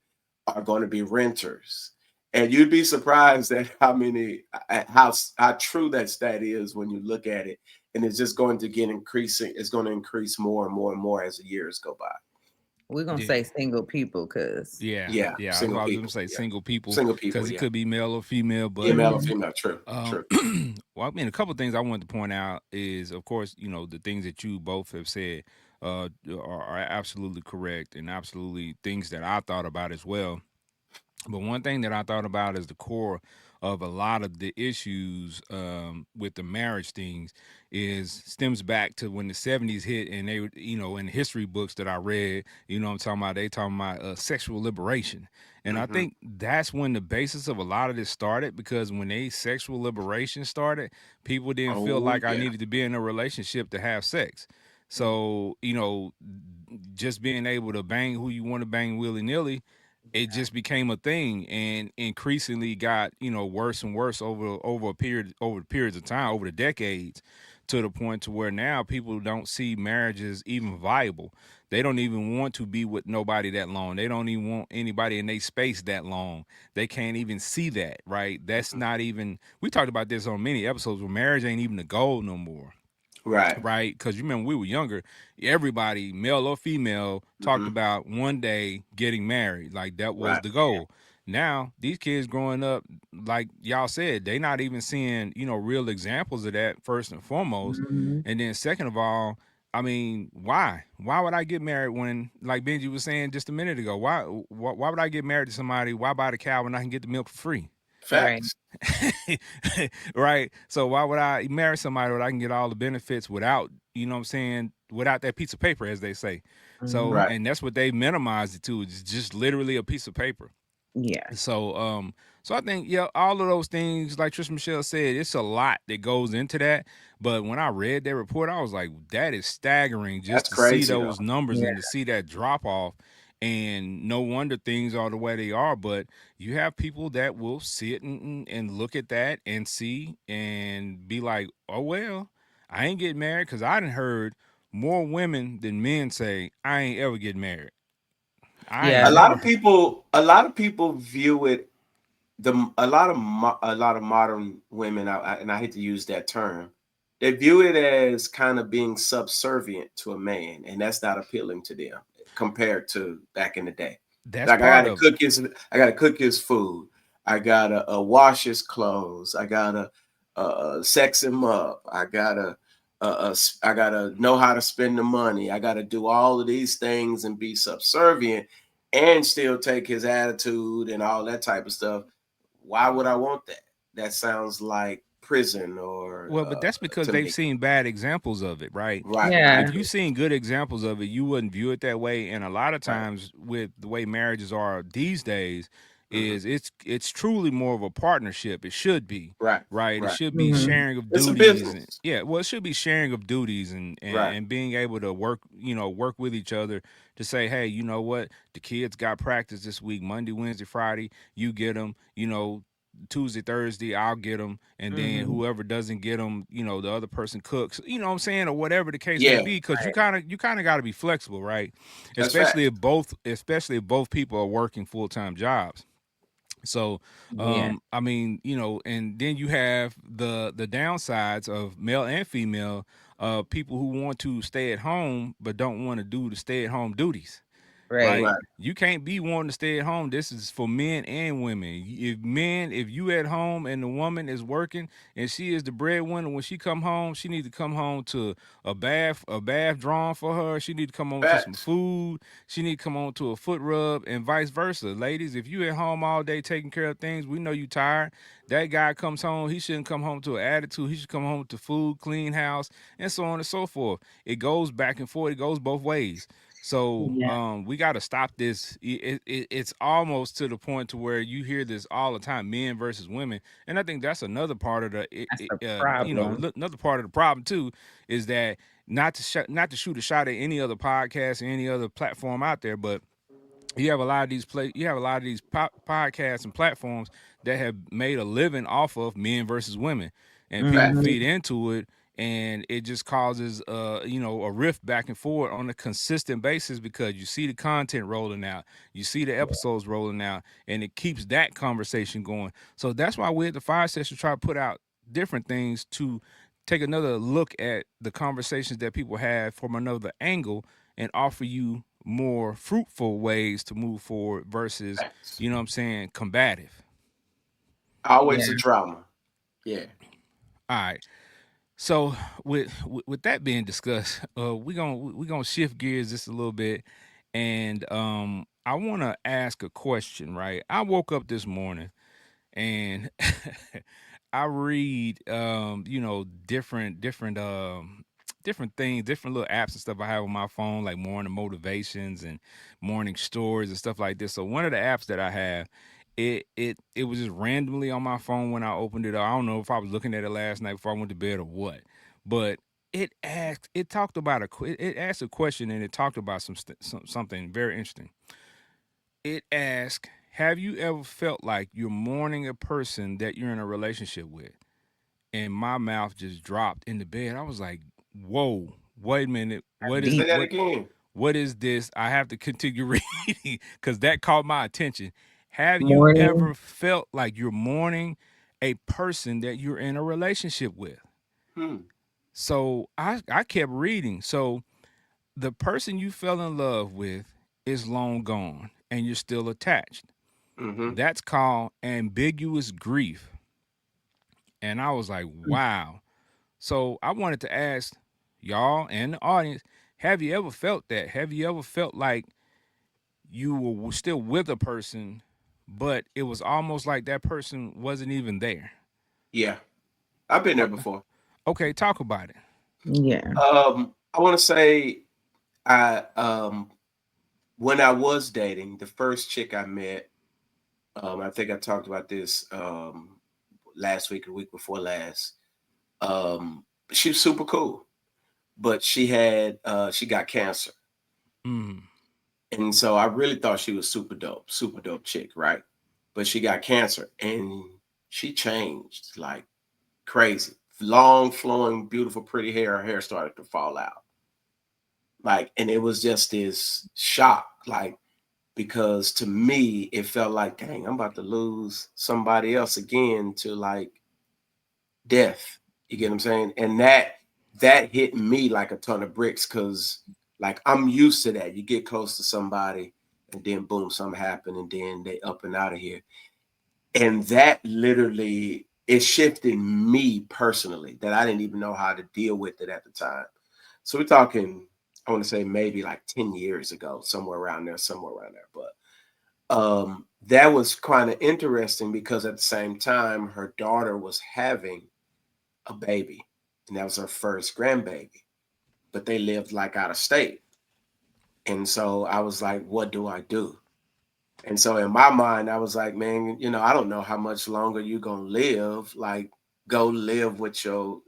are going to be renters. And you'd be surprised at how true that stat is when you look at it. And it's just going to get increasing. It's going to increase more and more and more as the years go by. We're gonna Yeah. say single people because Yeah, Yeah, yeah. single I was gonna people. say Yeah, single people single people. because it Yeah, could be male or female, yeah, but male or female. True, um, true. well, I mean, a couple of things I wanted to point out is, of course, the things that you both have said are absolutely correct and absolutely things that I thought about as well. But one thing that I thought about is the core of a lot of the issues with the marriage things is stems back to when the '70s hit, and they, in history books that I read, what I'm talking about, they talking about sexual liberation, and I Hmm. think that's when the basis of a lot of this started because when they sexual liberation started, people didn't feel Oh like I yeah, needed to be in a relationship to have sex. So, just being able to bang who you want to bang willy nilly, it just became a thing, and increasingly got worse and worse over the periods of time, over the decades, to the point to where now people don't see marriages even viable. They don't even want to be with nobody that long. They don't even want anybody in their space that long. They can't even see that, right? That's not even. We talked about this on many episodes where marriage ain't even the goal no more. Right. Right, because you remember we were younger, everybody, male or female, talked about one day getting married, like that was Right. the goal. Now these kids growing up, like y'all said, they not even seeing real examples of that, first and foremost. Mhm. And then second of all, I mean, why would I get married when, like Benji was saying just a minute ago, why would I get married to somebody? Why buy the cow when I can get the milk for free? Right. Facts. Right. So why would I marry somebody where I can get all the benefits without, without that piece of paper, as they say. So, Mhm. Right. and that's what they minimized it to. It's just literally a piece of paper. Yeah. So I think, yeah, all of those things, like Trish Michelle said, it's a lot that goes into that. But when I read that report, I was like, that is staggering, just That's to see crazy though. those numbers Yeah. and to see that drop off. And no wonder things are the way they are. But you have people that will sit and look at that and see and be like, oh, well, I ain't getting married, because I done heard more women than men say, I ain't ever getting married. I Yeah. ain't A lot never of people view it a lot of modern women, and I hate to use that term, they view it as kind of being subservient to a man, and that's not appealing to them compared to back in the day. That's Like part of it. I gotta cook his food, I gotta wash his clothes, I gotta sex him up, I gotta know how to spend the money, I gotta do all of these things and be subservient, and still take his attitude and all that type of stuff. Why would I want that? That sounds like prison or Well, but that's because to they've me. seen bad examples of it, right? Right, Yeah. If you've seen good examples of it, you wouldn't view it that way. And a lot of right. times, with the way marriages are these days, Hmm. is it's truly more of a partnership. It should be, Right, right? It right. should be Mhm. sharing of It's a duties, and business. yeah, well, it should be sharing of duties, Right. and being able to work with each other to say, hey, you know what, the kids got practice this week, Monday, Wednesday, Friday, you get them, Tuesday, Thursday, I'll get them, and then Mhm. whoever doesn't get them, the other person cooks. You know what I'm saying, or whatever the case may Yeah, be, because Right. you kind of got to be flexible, right? that's fact. Especially if both people are working full time jobs. So, Yeah. I mean, and then you have the downsides of male and female, people who want to stay at home but don't want to do the stay at home duties. Right. Like, Right. you can't be wanting to stay at home. This is for men and women. If you at home and the woman is working and she is the breadwinner, when she come home, she needs to come home to a bath drawn for her. She need to come home to some Facts. food. She need to come home to a foot rub, and vice versa. Ladies, if you at home all day taking care of things, we know you tired. That guy comes home, he shouldn't come home to an attitude. He should come home to food, clean house, and so on and so forth. It goes back and forth. It goes both ways. So Yeah. we got to stop this. It's almost to the point to where you hear this all the time, men versus women, and I think that's another part of That's the problem. another part of the problem too, is that not to shoot a shot at any other podcast or any other platform out there, but you have a lot of these podcasts and platforms that have made a living off of men versus women, and people Facts. Mhm. feed into it, and it just causes a rift back and forth on a consistent basis, because you see the content rolling out, you see the episodes rolling out, and it keeps that conversation going. So that's why we at the Fire Session try to put out different things to take another look at the conversations that people have from another angle, and offer you more fruitful ways to move forward versus, Facts. you know what I'm saying, combative. Yeah. Always a drama. Yeah. All right. So with that being discussed, we're gonna shift gears just a little bit, and I want to ask a question. Right, I woke up this morning and I read different things, different little apps and stuff I have on my phone, like morning motivations and morning stories and stuff like this. So one of the apps that I have, it was just randomly on my phone when I opened it up. I don't know if I was looking at it last night before I went to bed or what, but it talked about it asked a question, and it talked about something very interesting. It asked, have you ever felt like you're mourning a person that you're in a relationship with? And my mouth just dropped in the bed. I was like, whoa, wait a minute. Say Deep that again. What is this? I have to continue reading because that caught my attention. Have you morning. ever felt like you're mourning a person that you're in a relationship with? Hmm. So I kept reading. So the person you fell in love with is long gone and you're still attached. Mm-hmm. That's called ambiguous grief. And I was like, wow. So I wanted to ask y'all and the audience, have you ever felt that? Have you ever felt like you were still with a person, but it was almost like that person wasn't even there? Yeah, I've been there Okay. before. Okay, talk about it. Yeah. I want to say I when I was dating the first chick I met, I think I talked about this last week or the week before last. She was super cool, but she got cancer. Mm. And so I really thought she was super dope chick, right? But she got cancer and she changed like crazy. Long, flowing, beautiful, pretty hair. Her hair started to fall out. Like, and it was just this shock, like, because to me, it felt like, dang, I'm about to lose somebody else again to like death. You get what I'm saying? And that hit me like a ton of bricks because like I'm used to that. You get close to somebody and then boom, something happened and then they up and out of here. And that literally it shifted me personally that I didn't even know how to deal with it at the time. So we're talking, I want to say maybe like 10 years ago, somewhere around there. But that was kind of interesting because at the same time, her daughter was having a baby, and that was her first grandbaby, but they lived like out of state. And so I was like, what do I do? And so in my mind, I was like, man, I don't know how much longer you're gonna live. Like, go live with your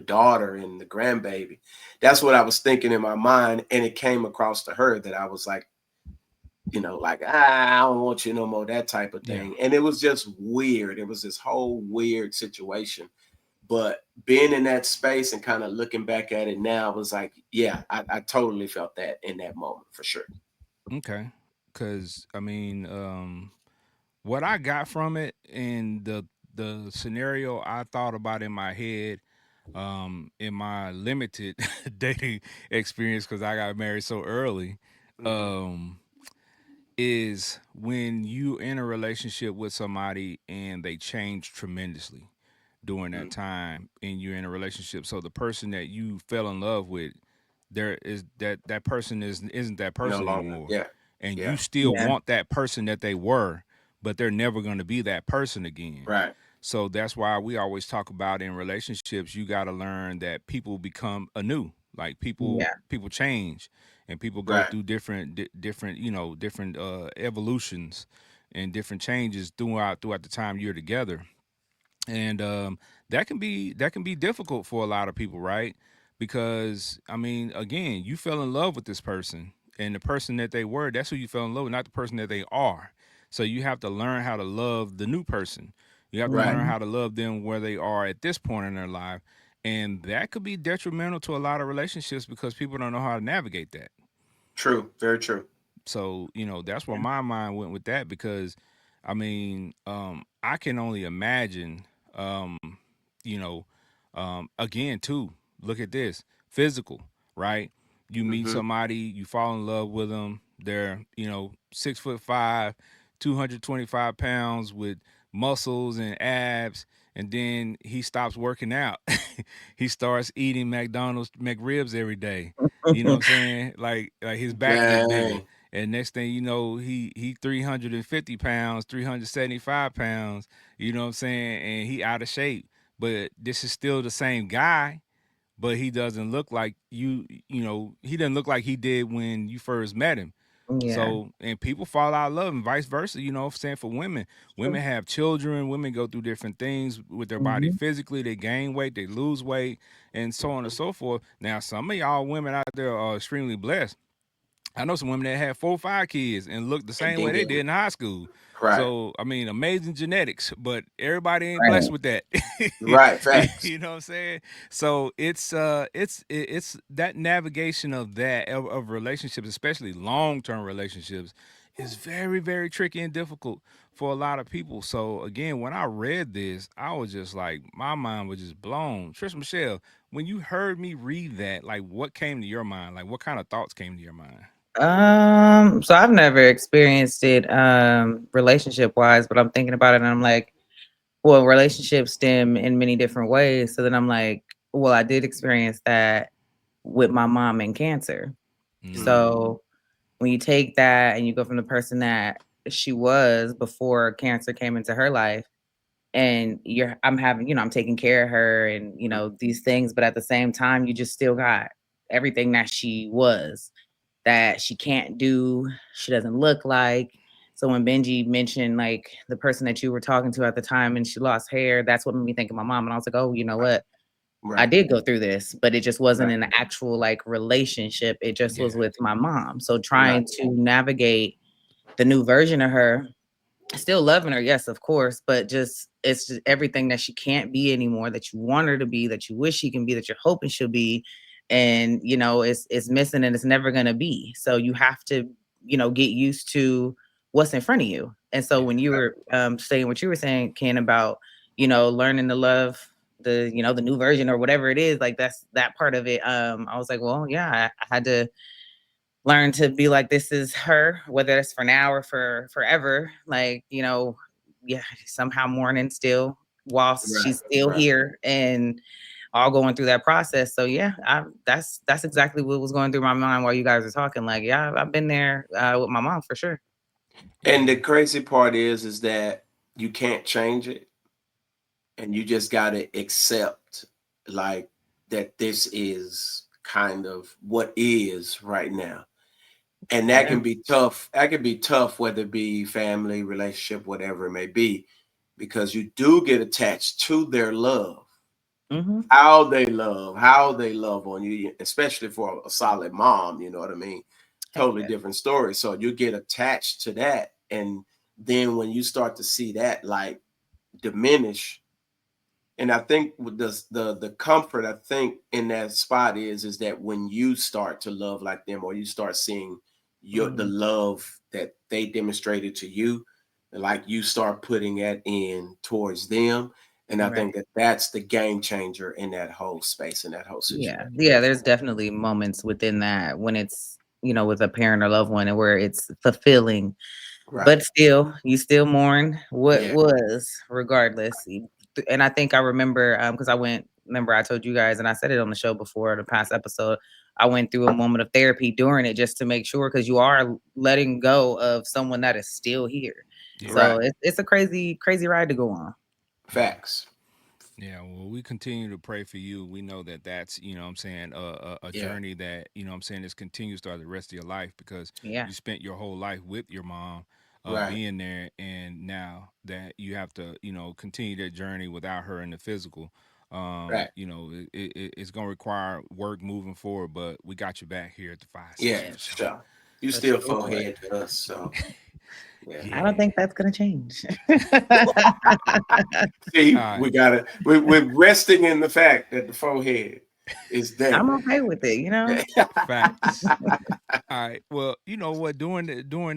daughter and the grandbaby. That's what I was thinking in my mind. And it came across to her that I was like, like, I don't want you no more, that type of Yeah. thing. And it was just weird. It was this whole weird situation. But being in that space and kind of looking back at it now was like, yeah, I totally felt that in that moment for sure. Okay. Cause I mean, what I got from it and the scenario I thought about in my head, in my limited dating experience, because I got married so early, Hmm. um, is when you in a relationship with somebody and they change tremendously during that Hmm. time and you're in a relationship. So the person that you fell in love with, there is that person isn't that No person longer. anymore. Yeah. And you Yeah. still Yeah. want that person that they were, but they're never going to be that person again. Right. So that's why we always talk about in relationships, you got to learn that people become anew. Like Yeah. people change, and people go Right. through different different evolutions and different changes throughout the time you're together. And that can be difficult for a lot of people, right? Because I mean, again, you fell in love with this person, and the person that they were, that's who you fell in love with, not the person that they are. So you have to learn how to love the new person. You have to Right. learn Mhm. how to love them where they are at this point in their life, and that could be detrimental to a lot of relationships because people don't know how to navigate that. True. Very true. So, that's where my mind went with that because I mean, I can only imagine, um, you know, again, too, look at this physical, right? You meet Hmm. somebody, you fall in love with them. They're, 6'5", 225 pounds with muscles and abs. And then he stops working out. He starts eating McDonald's McRibs every day. You know what I'm saying? Like his back get bigger. Dang. And next thing you know, he 350 pounds, 375 pounds, you know what I'm saying? And he out of shape. But this is still the same guy, but he doesn't look like he doesn't look like he did when you first met him. Yeah. So, and people fall out of love and vice versa, you know what I'm saying? For women, True. women have children, women go through different things with their body Mhm. physically, they gain weight, they lose weight, and so on and so forth. Now, some of y'all women out there are extremely blessed. I know some women that had 4 or 5 kids and looked the And same way then they get did in high school. right, So, I mean, amazing genetics, but everybody ain't blessed Right. with that. right, facts. You know what I'm saying? So it's that navigation of of relationships, especially long-term relationships, is very, very tricky and difficult for a lot of people. So again, when I read this, I was just like, my mind was just blown. Trish Michelle, when you heard me read that, like what came to your mind? Like what kind of thoughts came to your mind? So I've never experienced it relationship wise, but I'm thinking about it and I'm like, well, relationships stem in many different ways. So then I'm like, well, I did experience that with my mom and cancer. Mm, Mm, So when you take that and you go from the person that she was before cancer came into her life, and I'm having, I'm taking care of her and, these things, but at the same time, you just still got everything that she was that she can't do, she doesn't look like. So when Benji mentioned like the person that you were talking to at the time and she lost hair, that's what made me think of my mom. And I was like, oh, you know what? I right, did go through this, but it just wasn't right, an actual like relationship. It just yeah. was with my mom. So right. trying to navigate the new version of her, still loving her, yes, of course, but just it's just everything that she can't be anymore, that you want her to be, that you wish she can be, that you're hoping she'll be, and it's missing and it's never gonna be. So you have to, get used to what's in front of you. And so when you were saying what you were saying, Ken, about learning to love the new version or whatever it is, like that's that part of it. I was like, well, yeah, I had to learn to be like, this is her, whether it's for now or for forever. Like, yeah, somehow mourning still whilst Right, she's still right. here and all going through that process. So yeah, that's exactly what was going through my mind while you guys are talking. Like, yeah, I've been there with my mom for sure. And the crazy part is that you can't change it, and you just gotta accept like that this is kind of what is right now. And that Yeah. can be tough. That can be tough, whether it be family, relationship, whatever it may be, because you do get attached to their love, Mm-hmm. how they love on you, especially for a solid mom, you know what I mean? Heck Totally yeah. different story. So you get attached to that. And then when you start to see that like diminish, and I think with the comfort I think in that spot is that when you start to love like them, or you start seeing the Mm-hmm. love that they demonstrated to you, like you start putting that in towards them, and I think Right. that that's the game changer in that whole space, in that whole Yeah. situation. Yeah. There's definitely moments within that when it's, with a parent or loved one and where it's fulfilling. Right. But still, you still mourn what Yeah. was, regardless. And I think I remember, because remember I told you guys, and I said it on the show before, the past episode, I went through a moment of therapy during it just to make sure, because you are letting go of someone that is still here. Yeah. So Right. it's a crazy, crazy ride to go on. Facts. Yeah, well, we continue to pray for you. We know that that's, you know what I'm saying, a Yeah. journey that, you know what I'm saying, is continues throughout the rest of your life because Yeah. you spent your whole life with your mom, Right. being there. And now that you have to, continue that journey without her in the physical, Right. it's going to require work moving forward, but we got you back here at the 5 6 Yeah, for Yes, for sure. sure. You for still sure. forehead to us, so yeah. I don't Yeah. think that's gonna change. All See, right. we got to we're resting in the fact that the forehead is I'm there. okay with it. Facts. All right. Well, you know what? During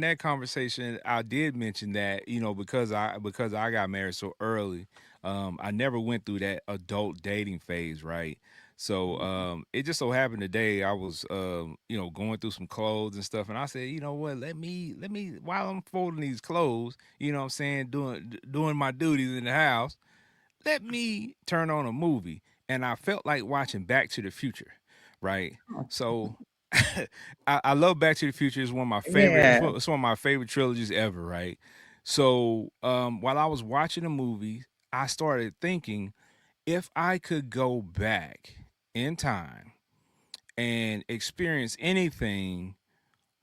that conversation, I did mention that because I got married so early, I never went through that adult dating phase, right? So it just so happened today I was going through some clothes and stuff, and I said, you know what? Let me while I'm folding these clothes, you know what I'm saying, doing my duties in the house, let me turn on a movie. And I felt like watching Back to the Future, right? So I love Back to the Future. It's one of my favorite. Yeah. It's one of my favorite trilogies ever, right? So while I was watching the movie, I started thinking if I could go back in time and experience anything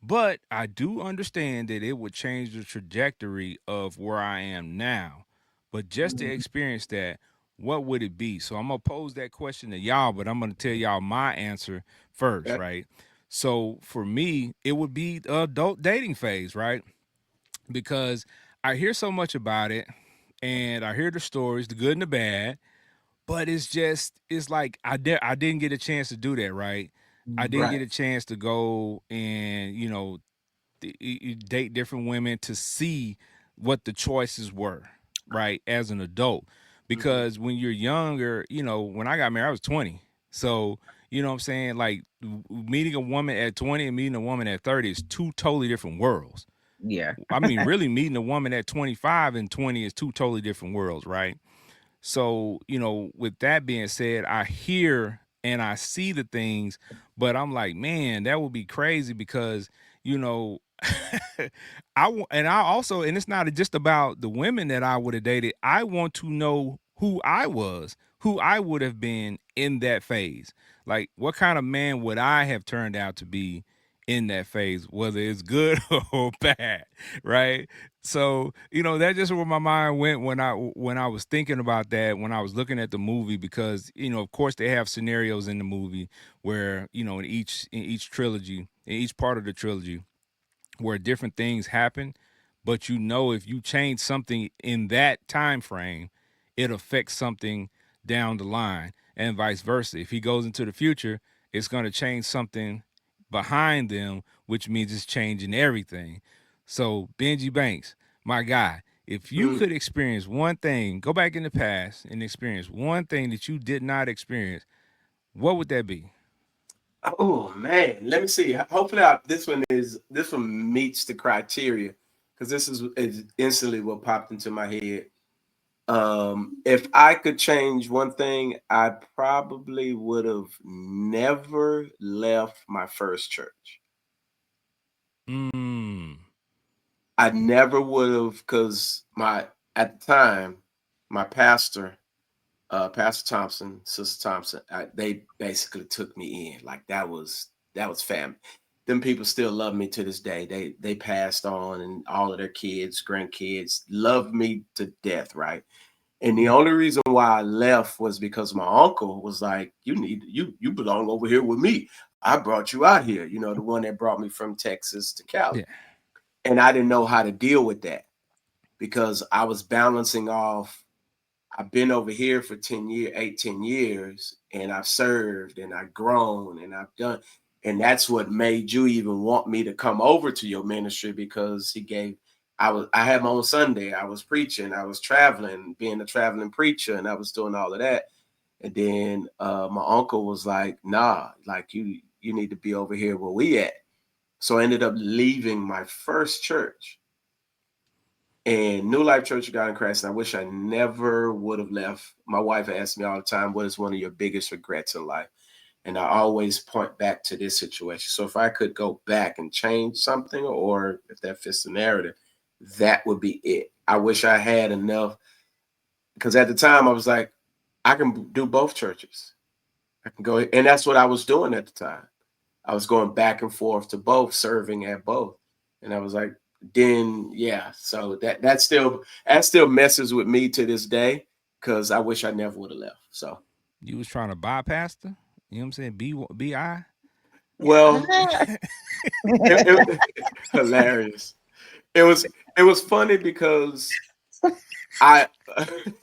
But I do understand that it would change the trajectory of where I am now. But just to Mhm. experience that, what would it be? So I'm gonna pose that question to y'all, but I'm gonna tell y'all my answer first, Okay. right? So for me, it would be the adult dating phase, right? Because I hear so much about it and I hear the stories, the good and the bad, but it's like I didn't get a chance to do that, right? I didn't Right. get a chance to go and, you date different women to see what the choices were, right, as an adult. Mhm. Because when you're younger, when I got married, I was 20. So, you know what I'm saying? Like meeting a woman at 20 and meeting a woman at 30 is two totally different worlds. Yeah. I mean, really meeting a woman at 25 and 20 is two totally different worlds, right? So, with that being said, I hear and I see the things, but I'm like, man, that would be crazy because, you know, and it's not just about the women that I would have dated. I want to know who I was, who I would have been in that phase. Like, what kind of man would I have turned out to be in that phase, whether it's good or bad, right? So, that's just where my mind went when I was thinking about that, when I was looking at the movie, because, of course they have scenarios in the movie where, in each trilogy, in each part of the trilogy, where different things happen, but if you change something in that time frame, it affects something down the line, and vice versa. If he goes into the future, it's going to change something behind them, which means it's changing everything. So Benji Banks, my guy, if you Mm. could experience one thing, go back in the past and experience one thing that you did not experience, what would that be? Oh man, let me see. Hopefully, this one meets the criteria because is instantly what popped into my head. If I could change one thing, I probably would have never left my first church. Mm. I never would have, because my at the time, my pastor, Pastor Thompson, Sister Thompson, they basically took me in. Like that was family. Them people still love me to this day. They passed on, and all of their kids, grandkids, love me to death, right? And the only reason why I left was because my uncle was like, you belong over here with me. I brought you out here, the one that brought me from Texas to Cali. Yeah. And I didn't know how to deal with that because I was balancing off. I've been over here for 10 years, 18 years, and I've served and I've grown and I've done. And that's what made you even want me to come over to your ministry because I had my own Sunday. I was preaching, I was traveling, being a traveling preacher, and I was doing all of that. And then my uncle was like, nah, like you need to be over here where we at. So I ended up leaving my first church and New Life Church of God in Christ. And I wish I never would have left. My wife asks me all the time, what is one of your biggest regrets in life? And I always point back to this situation. So if I could go back and change something, or if that fits the narrative, that would be it. I wish I had enough because at the time I was like, I can do both churches. I can go, and that's what I was doing at the time. I was going back and forth to both, serving at both. And I was like, then yeah. So that still messes with me to this day because I wish I never would have left. So You was trying to bypass the, you know what I'm saying? B-I? well, it hilarious. It was funny because I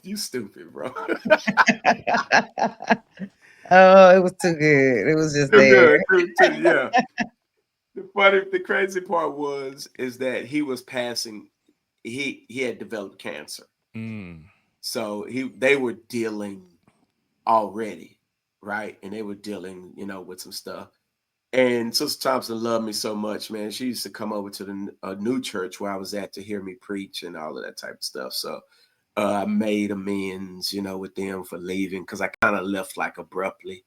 you stupid, bro. Oh, it was too good. It was just Too there. good, yeah. The crazy part is that he was passing. He had developed cancer, Mm. so they were dealing already, right? And they were dealing, with some stuff. And Sister Thompson loved me so much, man. She used to come over to a new church where I was at to hear me preach and all of that type of stuff. So I made amends, with them for leaving because I kind of left like abruptly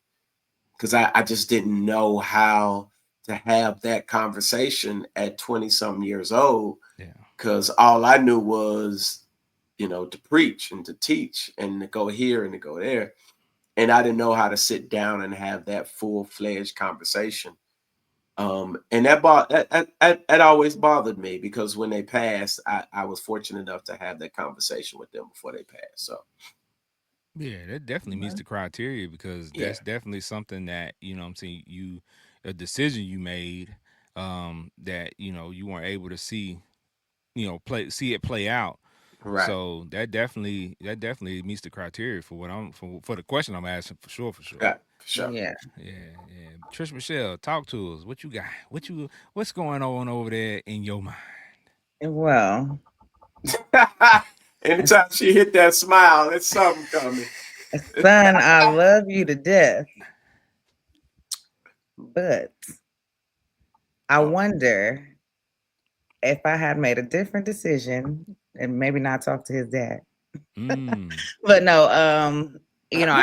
because I just didn't know how to have that conversation at 20 something years old Yeah. because all I knew was, to preach and to teach and to go here and to go there. And I didn't know how to sit down and have that full-fledged conversation And that always bothered me because when they passed, I was fortunate enough to have that conversation with them before they passed. So Yeah, that definitely meets the criteria because yeah, that's definitely something that, what I'm saying, a decision you made, that, you weren't able to see, see it play out. right, So that definitely meets the criteria for what I'm for the question I'm asking, for sure, for sure. right, for sure. Yeah. Yeah, yeah. Trish Michelle, talk to us. What you got? What's going on over there in your mind? Well, Anytime she hit that smile, there's something coming. son, I love you to death, but I Oh, wonder if I had made a different decision and maybe not talk to his dad. Mm. But no, I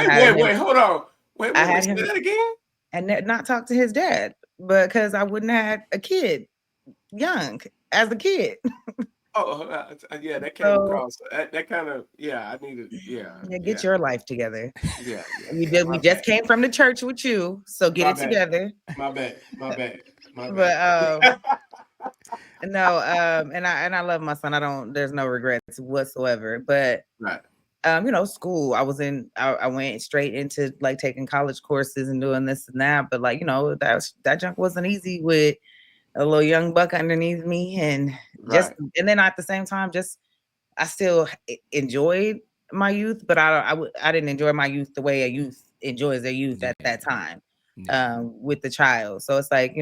had him, wait, hold on. I Wait, had say him that again? and not talk to his dad because I wouldn't have had a kid young as a kid. Oh, yeah, that came So across. That kind of, yeah, I needed, yeah, yeah, get your life together. yeah. We My just bad, came from the church with you, so get my it bad, together. my bad, my bad, my But bad. no, and I love my son. There's no regrets whatsoever. But Right, school. I went straight into like taking college courses and doing this and that. But like, that junk wasn't easy with a little young buck underneath me, right, and then at the same time, just I still enjoyed my youth, but I didn't enjoy my youth the way a youth enjoys their youth at Yeah, that time, yeah, with the child. So it's like,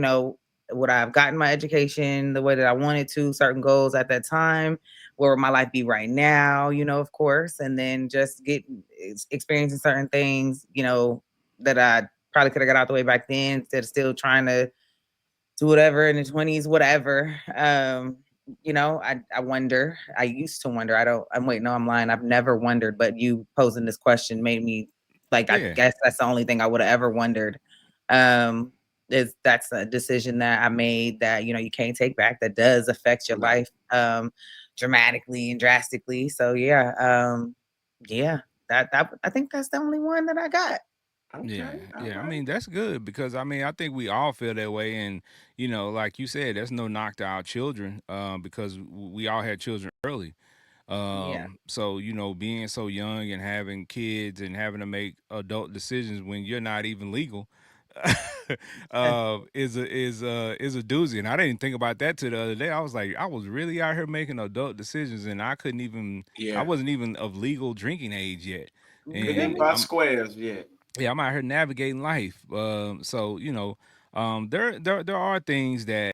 would I have gotten my education the way that I wanted to, certain goals at that time? Where would my life be right now? Of course, and then just experiencing certain things, that I probably could have got out the way back then instead of still trying to do whatever in the 20s, whatever. I wonder. I used to wonder. I'm waiting, no, I'm lying. I've never wondered, but you posing this question made me like, I yeah, guess that's the only thing I would have ever wondered. Um, is That's a decision that I made that, you can't take back, that does affect your right. life dramatically and drastically. So yeah, that I think that's the only one that I got. yeah, Okay, all yeah. I right. mean, that's good because I think we all feel that way, and like you said, there's no knock to our children, because we all had children early. Yeah. So being so young and having kids and having to make adult decisions when you're not even legal, is a doozy. And I didn't think about that till the other day. I was like, I was really out here making adult decisions, and I Yeah, wasn't even of legal drinking age yet, couldn't even and Really? buy squares yet. yeah, I'm out here navigating life. So there are things that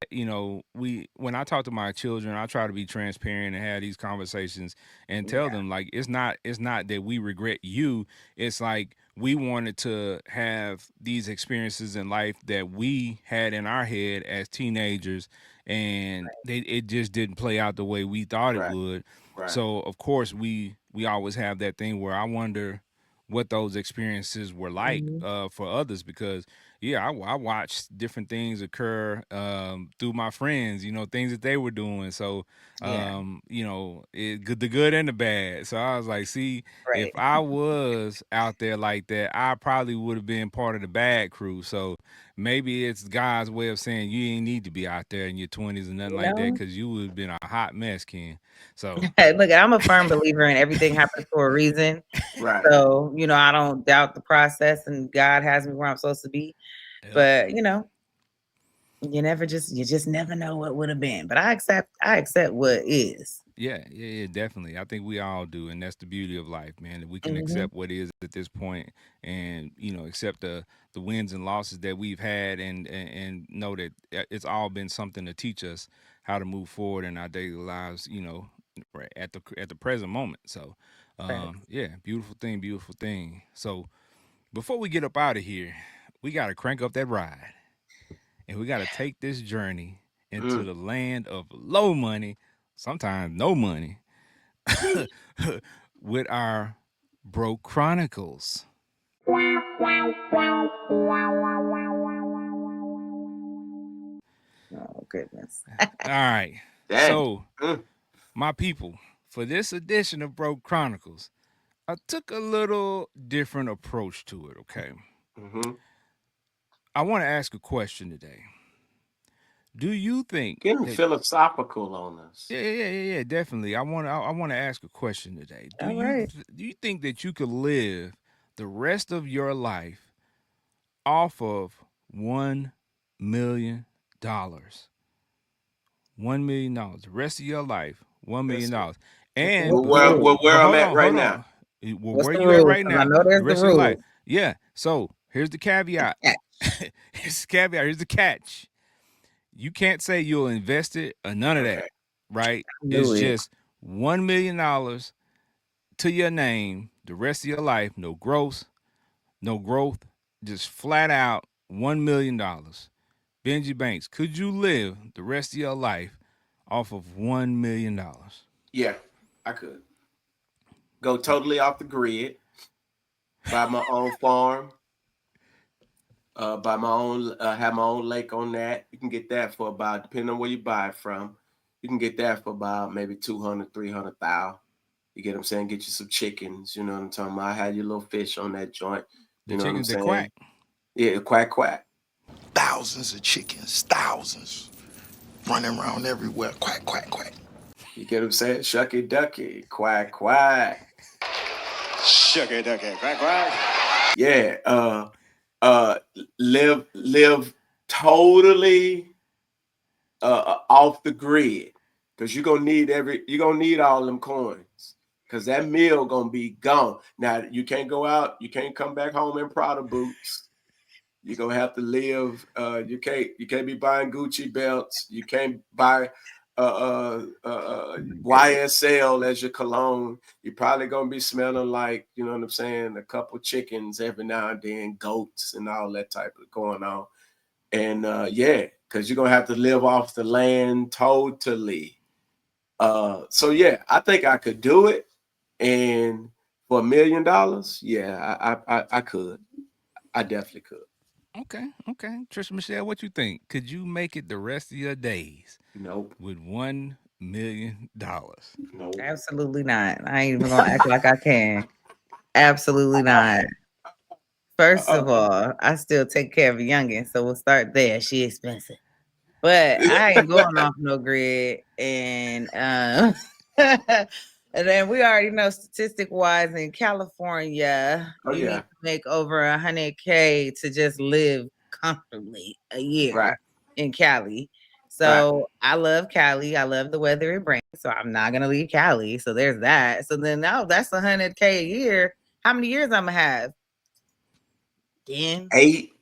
we when I talk to my children, I try to be transparent and have these conversations and tell Yeah. them like it's not that we regret you. It's like we wanted to have these experiences in life that we had in our head as teenagers, and it just didn't play out the way we thought it Right, would. right, So of course we always have that thing where I wonder what those experiences were like, Mhm. for others, because yeah, I watched different things occur, through my friends, things that they were doing. So Yeah. the good and the bad. So I was like, see, if Right. I was out there like that, I probably would have been part of the bad crew. So maybe it's God's way of saying you ain't need to be out there in your 20s and nothing You like that, know? because you would have been a hot mess, Ken. So Look, I'm a firm believer in everything happens for a reason. right. So, I don't doubt the process and God has me where I'm supposed to be. yep. But, you just never know what would have been. But I accept what is. Yeah, yeah, yeah, definitely. I think we all do, and that's the beauty of life, man. That we can Hmm. accept what is at this point, and accept the wins and losses that we've had, and know that it's all been something to teach us how to move forward in our daily lives. Right at the present moment. So, Facts. yeah, beautiful thing, beautiful thing. So before we get up out of here, we got to crank up that ride, and we got to take this journey into Mm. the land of low money, sometimes no money, with our Broke Chronicles. Oh goodness. All right. Dad. So, Mm. my people, for this edition of Broke Chronicles, I took a little different approach to it, okay? Mm-hmm. I want to ask a question today. Do you think Getting that? philosophical on us. Yeah, definitely. I want to ask a question today. All right. Do you think that you could live the rest of your life off of $1 million? $1 million. The rest of your life, $1 million Listen, dollars. What's And the rule? where but I'm hold at on, right hold now. on. Well, What's where the you at rules? right 'Cause I now? know The there's the rest of your life. rules. Yeah. So here's the caveat. Catch. Here's the caveat. Here's the catch. You can't say you'll invest it or none of that, Okay. right? I It's knew it. just $1 million to your name the rest of your life. No growth, just flat out $1 million. Benji Banks, could you live the rest of your life off of $1 million? Yeah, I could go totally off the grid, buy my own farm, buy my own, have my own lake on that. You can get that for about, depending on where you buy it from, you can get that for about maybe 200, 300,000. You get what I'm saying? Get you some chickens. You know what I'm talking about? I had your little fish on that joint. The You know what I'm chickens that saying? quack. Yeah, quack, quack. Thousands of chickens, thousands running around everywhere. Quack, quack, quack. You get what I'm saying? Shucky ducky, quack, quack. Sugar ducky, quack, quack. Yeah, live totally off the grid, because you're gonna need all them coins, because that meal gonna be gone. Now you can't go out, you can't come back home in Prada boots. You're gonna have to live. You can't be buying Gucci belts. You can't buy YSL as your cologne. You're probably gonna be smelling like, you know what I'm saying, a couple chickens every now and then, goats and all that type of going on. And yeah, because you're gonna have to live off the land totally. So yeah, I think I could do it. And for $1 million, yeah, I could. I definitely could. Okay. Trisha Michelle, what you think? Could you make it the rest of your days Nope. with $1 million? Nope. Absolutely not. I ain't even gonna act like I can. Absolutely not. First of all, I still take care of a youngin, so we'll start there. She expensive. But I ain't going off no grid. And and then we already know statistic wise in California, Oh you need yeah. to make over 100K to just live comfortably a year Right. in Cali. Right. So I love Cali. I love the weather it brings. So I'm not gonna leave Cali. So there's that. So then now that's 100K a year. How many years I'm gonna have? 10. 8,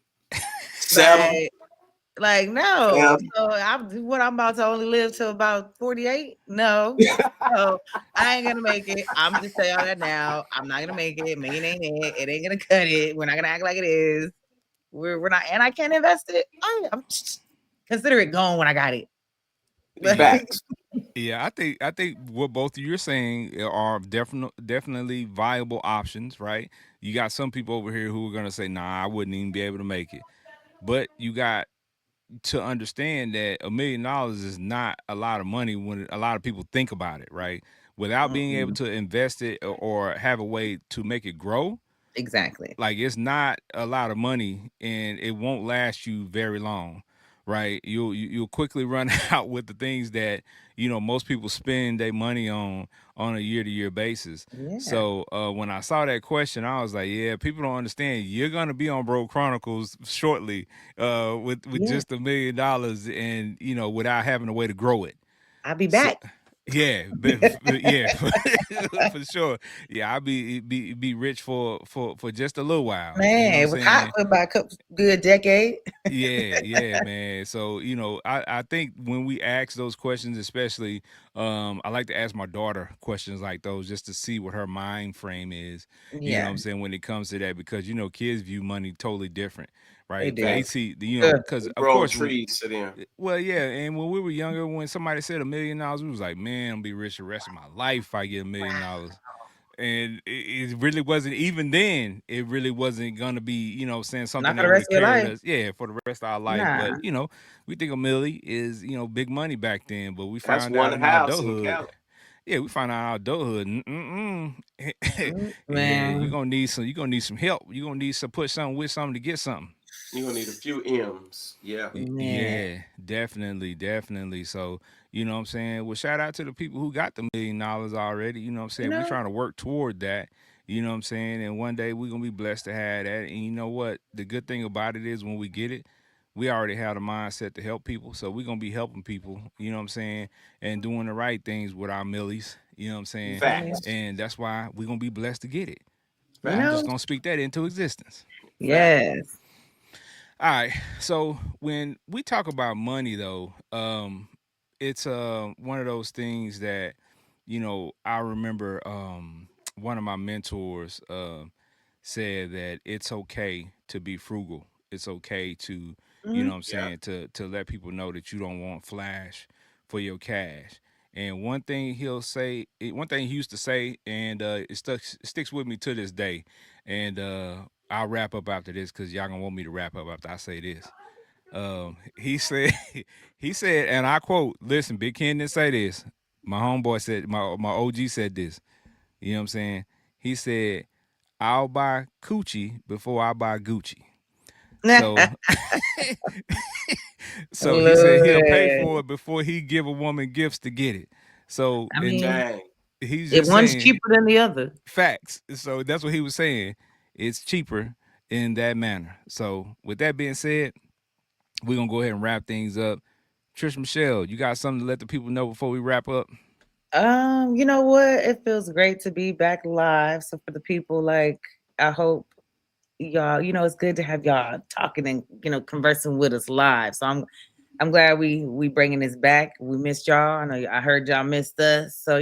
7. Like no. Yeah. So I'm about to only live till about 48? No. So I ain't gonna make it. I'm just telling y'all that now. I'm not gonna make it. Million ain't it. It ain't gonna cut it. We're not gonna act like it is. We're not, and I can't invest it. I'm consider it gone when I got it. Facts. Yeah, I think what both of you are saying are definitely viable options, right? You got some people over here who are gonna say, "Nah, I wouldn't even be able to make it," but you got to understand that $1 million is not a lot of money when a lot of people think about it, right? Without being able to invest it or have a way to make it grow, Exactly. like it's not a lot of money and it won't last you very long, right? You'll quickly run out with the things that most people spend their money on a year-to-year basis. Yeah. So when I saw that question, I was like, yeah, people don't understand. You're gonna be on Broke Chronicles shortly with Yeah. just $1 million and without having a way to grow it. I'll be So back. yeah, yeah, for sure. Yeah, I'll be rich for just a little while. You know what Man, I'm it was hot saying? for about a couple good decade. Yeah, man. So I think when we ask those questions, especially, I like to ask my daughter questions like those just to see what her mind frame is. You know what Yeah, I'm saying when it comes to that because kids view money totally different, they right? do. They Facts. see Ugh. because of Growing course trees to them. well, yeah, and when we were younger, when somebody said $1 million, we was like, "Man, I'm be rich the rest of my life if I get $1 million." And it really wasn't even then. It really wasn't gonna be, saying something Not for that the would rest have of your carried life. us, yeah, for the rest of our life. Nah. But we think a milli is, big money back then. But we That's found out one in our house in adulthood, Cali. yeah, we found out in our adulthood, yeah, Man. you're gonna need some help. You're gonna need to put something with something to get something. You're gonna need a few M's. Yeah. Man. Yeah, definitely. So, you know what I'm saying? Well, shout out to the people who got the $1 million already. You know what I'm You saying? We're know? trying to work toward that. You know what I'm saying? And one day we're gonna be blessed to have that. And you know what? The good thing about it is when we get it, we already have the mindset to help people. So we're gonna be helping people, you know what I'm saying, and doing the right things with our millies. You know what I'm saying? Facts. And that's why we're gonna be blessed to get it. You I'm know? just Facts. gonna speak that into existence. Facts. Yes. All right. So when we talk about money, though, it's one of those things that I remember one of my mentors said that it's okay to be frugal. It's okay to Mhm. what I'm Yeah. saying, to let people know that you don't want flash for your cash. And one thing one thing he used to say, and it sticks with me to this day. And I'll wrap up after this because y'all gonna want me to wrap up after I say this. He said, he said, and I quote: "Listen, Big Ken didn't say this. My homeboy said, my OG said this. You know what I'm saying? He said, I'll buy coochie before I buy Gucci. So, so he said he'll pay Lord. for it before he give a woman gifts to get it. So, I and mean, Dang. he's if just one's saying cheaper than the other. facts. So that's what he was saying. It's cheaper in that manner. So, with that being said, we're gonna go ahead and wrap things up. Trish Michelle, you got something to let the people know before we wrap up? You know what? It feels great to be back live. So for the people, like, I hope y'all, it's good to have y'all talking and conversing with us live. So I'm glad we bringing this back. We missed y'all. I know I heard y'all missed us. So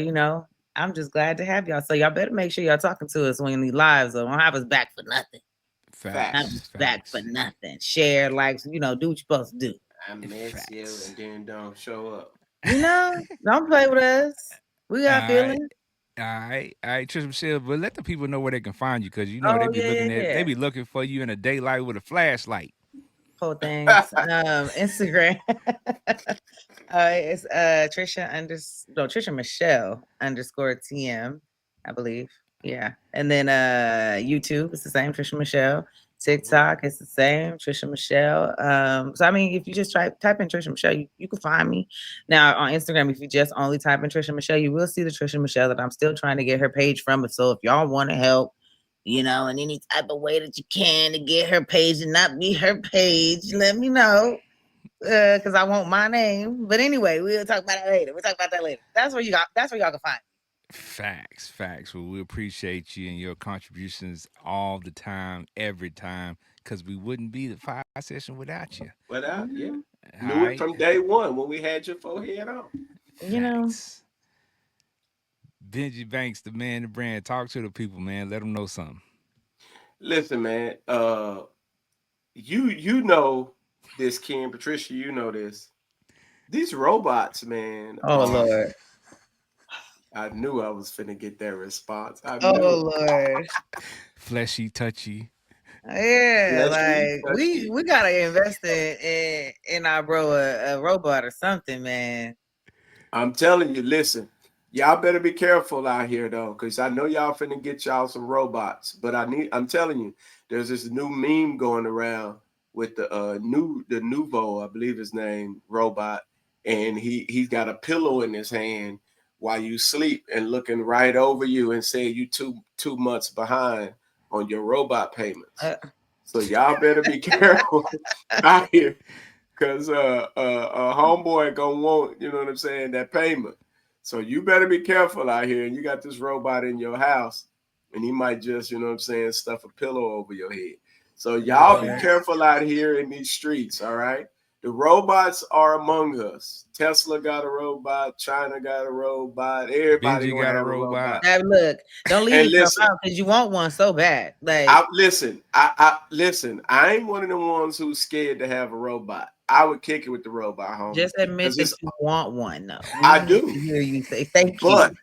I'm just glad to have y'all. So y'all better make sure y'all talking to us when these lives. So don't have us back for nothing. Have Facts, Facts. us back for facts, nothing. Share, likes, do what you're supposed to do. I miss you, facts. and then don't show up. Don't play with us. We All got right. feelings. All right, Trish Michelle, but let the people know where they can find you because they Oh be yeah, they yeah. be looking for you in a daylight with a flashlight. Whole things. Instagram. It's Trisha Michelle underscore TM, I believe. Yeah. And then YouTube, it's the same Trisha Michelle. TikTok, it's the same Trisha Michelle. So I mean, if you just type in Trisha Michelle, you can find me. Now on Instagram, if you just only type in Trisha Michelle, you will see the Trisha Michelle that I'm still trying to get her page from. So if y'all want to help, in any type of way that you can to get her page and not be her page, let me know. Because I want my name. But anyway, we'll talk about that later. We'll talk about that later. That's where y'all can find Facts, facts. Well, we appreciate you and your contributions all the time, every time, because we wouldn't be the fire session without you. Without, yeah. me. All Knew it right, from day one when we had your forehead on. You know, facts. Benji Banks, the man, the brand. Talk to the people, man. Let them know something. Listen, man. You know this, Ken, Patricia. You know this. These robots, man, oh are. Lord. I knew I was finna get that response. I Oh knew it. Lord. Fleshy, touchy. Yeah, Fleshy, like we touchy. we gotta invest in our bro a robot or something, man. I'm telling you, listen, y'all better be careful out here though, because I know y'all finna get y'all some robots. But I'm telling you, there's this new meme going around with the Nuvo, I believe his name, robot, and he's got a pillow in his hand while you sleep and looking right over you and saying you two months behind on your robot payments. Uh, So y'all better be careful out here. Cause a homeboy gonna want, you know what I'm saying, that payment. So you better be careful out here. And you got this robot in your house, and he might just, you know what I'm saying, stuff a pillow over your head. So y'all be Lord. careful out here in these streets, all right? The robots are among us. Tesla got a robot, China got a robot, everybody Benji gonna got a have a robot. robot. Look, don't leave And yourself listen, out because you want one so bad. Like, I listen. I ain't one of the ones who's scared to have a robot. I would kick it with the robot, homie, just admit because that it's. you want one. No, we I need do, to hear you say thank but you.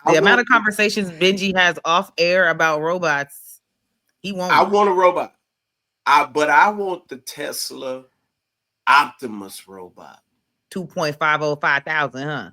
I The amount of want conversations Benji has off air about robots, he I won't. want a robot. I want the Tesla Optimus robot. 2.505 thousand, huh?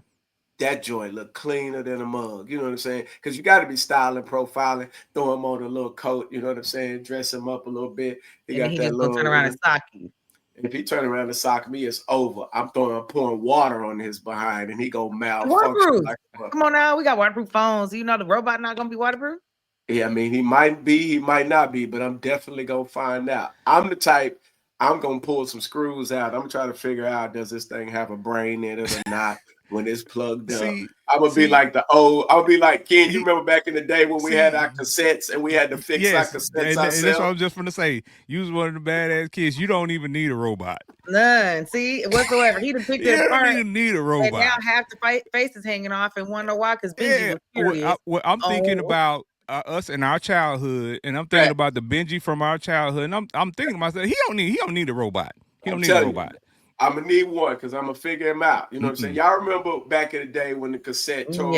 that joint look cleaner than a mug. You know what I'm saying? Because you got to be styling, profiling, throw him on a little coat. You know what I'm saying? Dress him up a little bit. He And got he that just gonna turn little. around and sock you. If he turn around and sock me, it's over. I'm pouring water on his behind, and he go malfunction. Waterproof. Come on now, we got waterproof phones. You know the robot not gonna be waterproof. Yeah, I mean, he might be, he might not be, but I'm definitely gonna find out. I'm the type, I'm gonna pull some screws out. I'm trying to figure out, does this thing have a brain in it or not when it's plugged up? I'm gonna be like I'll be like, Ken, you remember back in the day when we had our cassettes and we had to fix our cassettes and that's what I ourselves? was just gonna say. You was one of the badass kids. You don't even need a robot. None. See, whatsoever. He done picked it You apart. don't even need a robot. And now half the face is hanging off and wonder why, because Benji was curious. I'm thinking about us in our childhood, and I'm thinking about the Benji from our childhood, and I'm thinking to myself, he don't need a robot. He don't need a robot. I'm gonna need one because I'm gonna figure him out. You know what I'm saying? Y'all remember back in the day when the cassette tore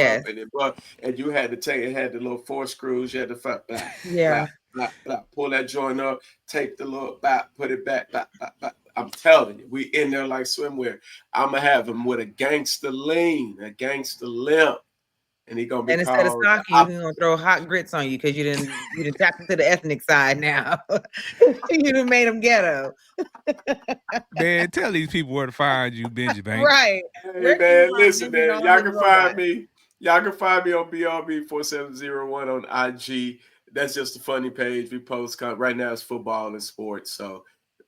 up and you had to take it, had the little 4 screws, you had to pull that joint up, take the little put it back. I'm telling you, we in there like swimwear. I'm gonna have him with a gangster lean, a gangster limp. And he gonna be instead of stocky, he's gonna throw hot grits on you because you didn't tap into the ethnic side now. You done made him ghetto. Man, tell these people where to find you, Benji Banks. Right. Hey man, listen, man. Y'all can find me. Y'all can find me on BRB4701 on IG. That's just a funny page. We post right now it's football and sports. So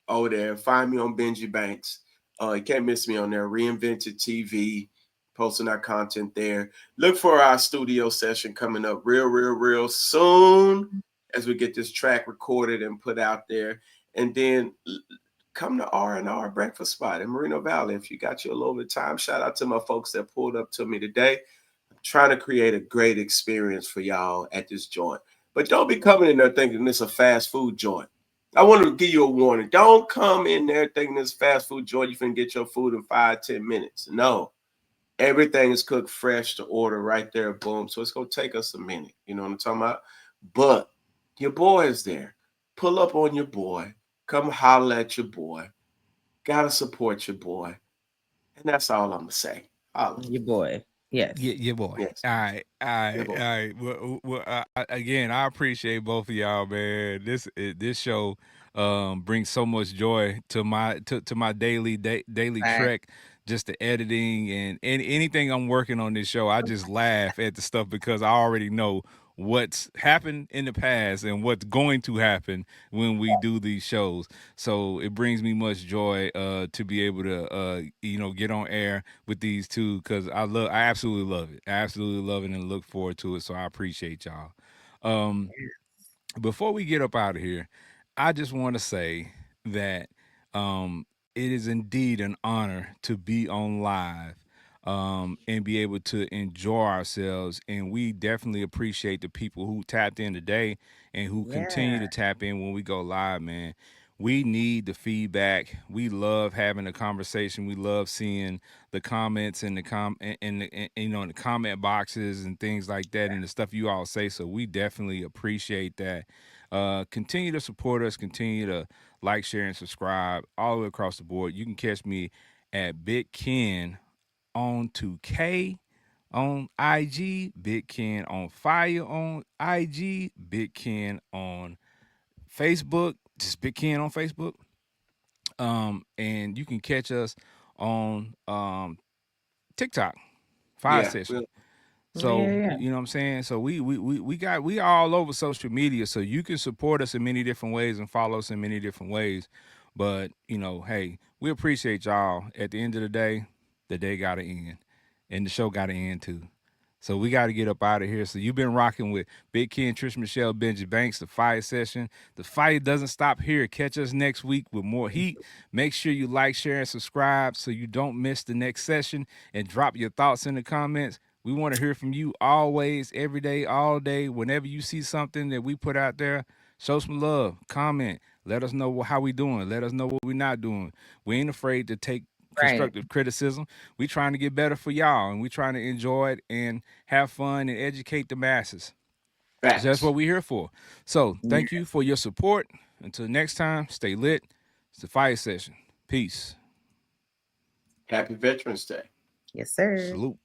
over there, find me on Benji Banks. You can't miss me on there. Reinvented TV. Posting our content there. Look for our studio session coming up real soon as we get this track recorded and put out there. And then come to R&R Breakfast Spot in Moreno Valley. If you got you a little bit of time, shout out to my folks that pulled up to me today. I'm trying to create a great experience for y'all at this joint. But don't be coming in there thinking it's a fast food joint. I want to give you a warning. Don't come in there thinking it's fast food joint. You can get your food in 5-10 minutes. No. Everything is cooked fresh to order right there, boom. So it's going to take us a minute. You know what I'm talking about? But your boy is there. Pull up on your boy. Come holler at your boy. Got to support your boy. And that's all I'm going to say. Holla. Your boy. Yes. Your boy. Yes. All right. Well, again, I appreciate both of y'all, man. This show brings so much joy to my daily trek. Just the editing and anything I'm working on this show, I just laugh at the stuff because I already know what's happened in the past and what's going to happen when we do these shows. So it brings me much joy to be able to get on air with these two because I absolutely love it. I absolutely love it and look forward to it. So I appreciate y'all. Before we get up out of here, I just want to say that it is indeed an honor to be on live and be able to enjoy ourselves. And we definitely appreciate the people who tapped in today and who continue to tap in when we go live, man. We need the feedback. We love having a conversation. We love seeing the comments and the the comment boxes and things like that and the stuff you all say. So we definitely appreciate that. Continue to support us. Continue to like, share, and subscribe all the way across the board. You can catch me at Big Ken on 2K on IG, Big Ken on Fiyah on IG, Big Ken on Facebook, just Big Ken on Facebook. And you can catch us on TikTok, Fiyah Session. So you know what I'm saying? So we are all over social media, so you can support us in many different ways and follow us in many different ways. But hey, we appreciate y'all. At the end of the day gotta end. And the show gotta end too. So we got to get up out of here. So you've been rocking with Big Ken, Trish Michelle, Benji Banks, the Fiyah Session. The fire doesn't stop here. Catch us next week with more heat. Make sure you like, share, and subscribe so you don't miss the next session. And drop your thoughts in the comments. We want to hear from you always, every day, all day. Whenever you see something that we put out there, show some love, comment. Let us know how we doing. Let us know what we're not doing. We ain't afraid to take constructive criticism. We trying to get better for y'all, and we trying to enjoy it and have fun and educate the masses. So that's what we're here for. So thank you for your support. Until next time, stay lit. It's the Fiyah Session. Peace. Happy Veterans Day. Yes, sir. Salute.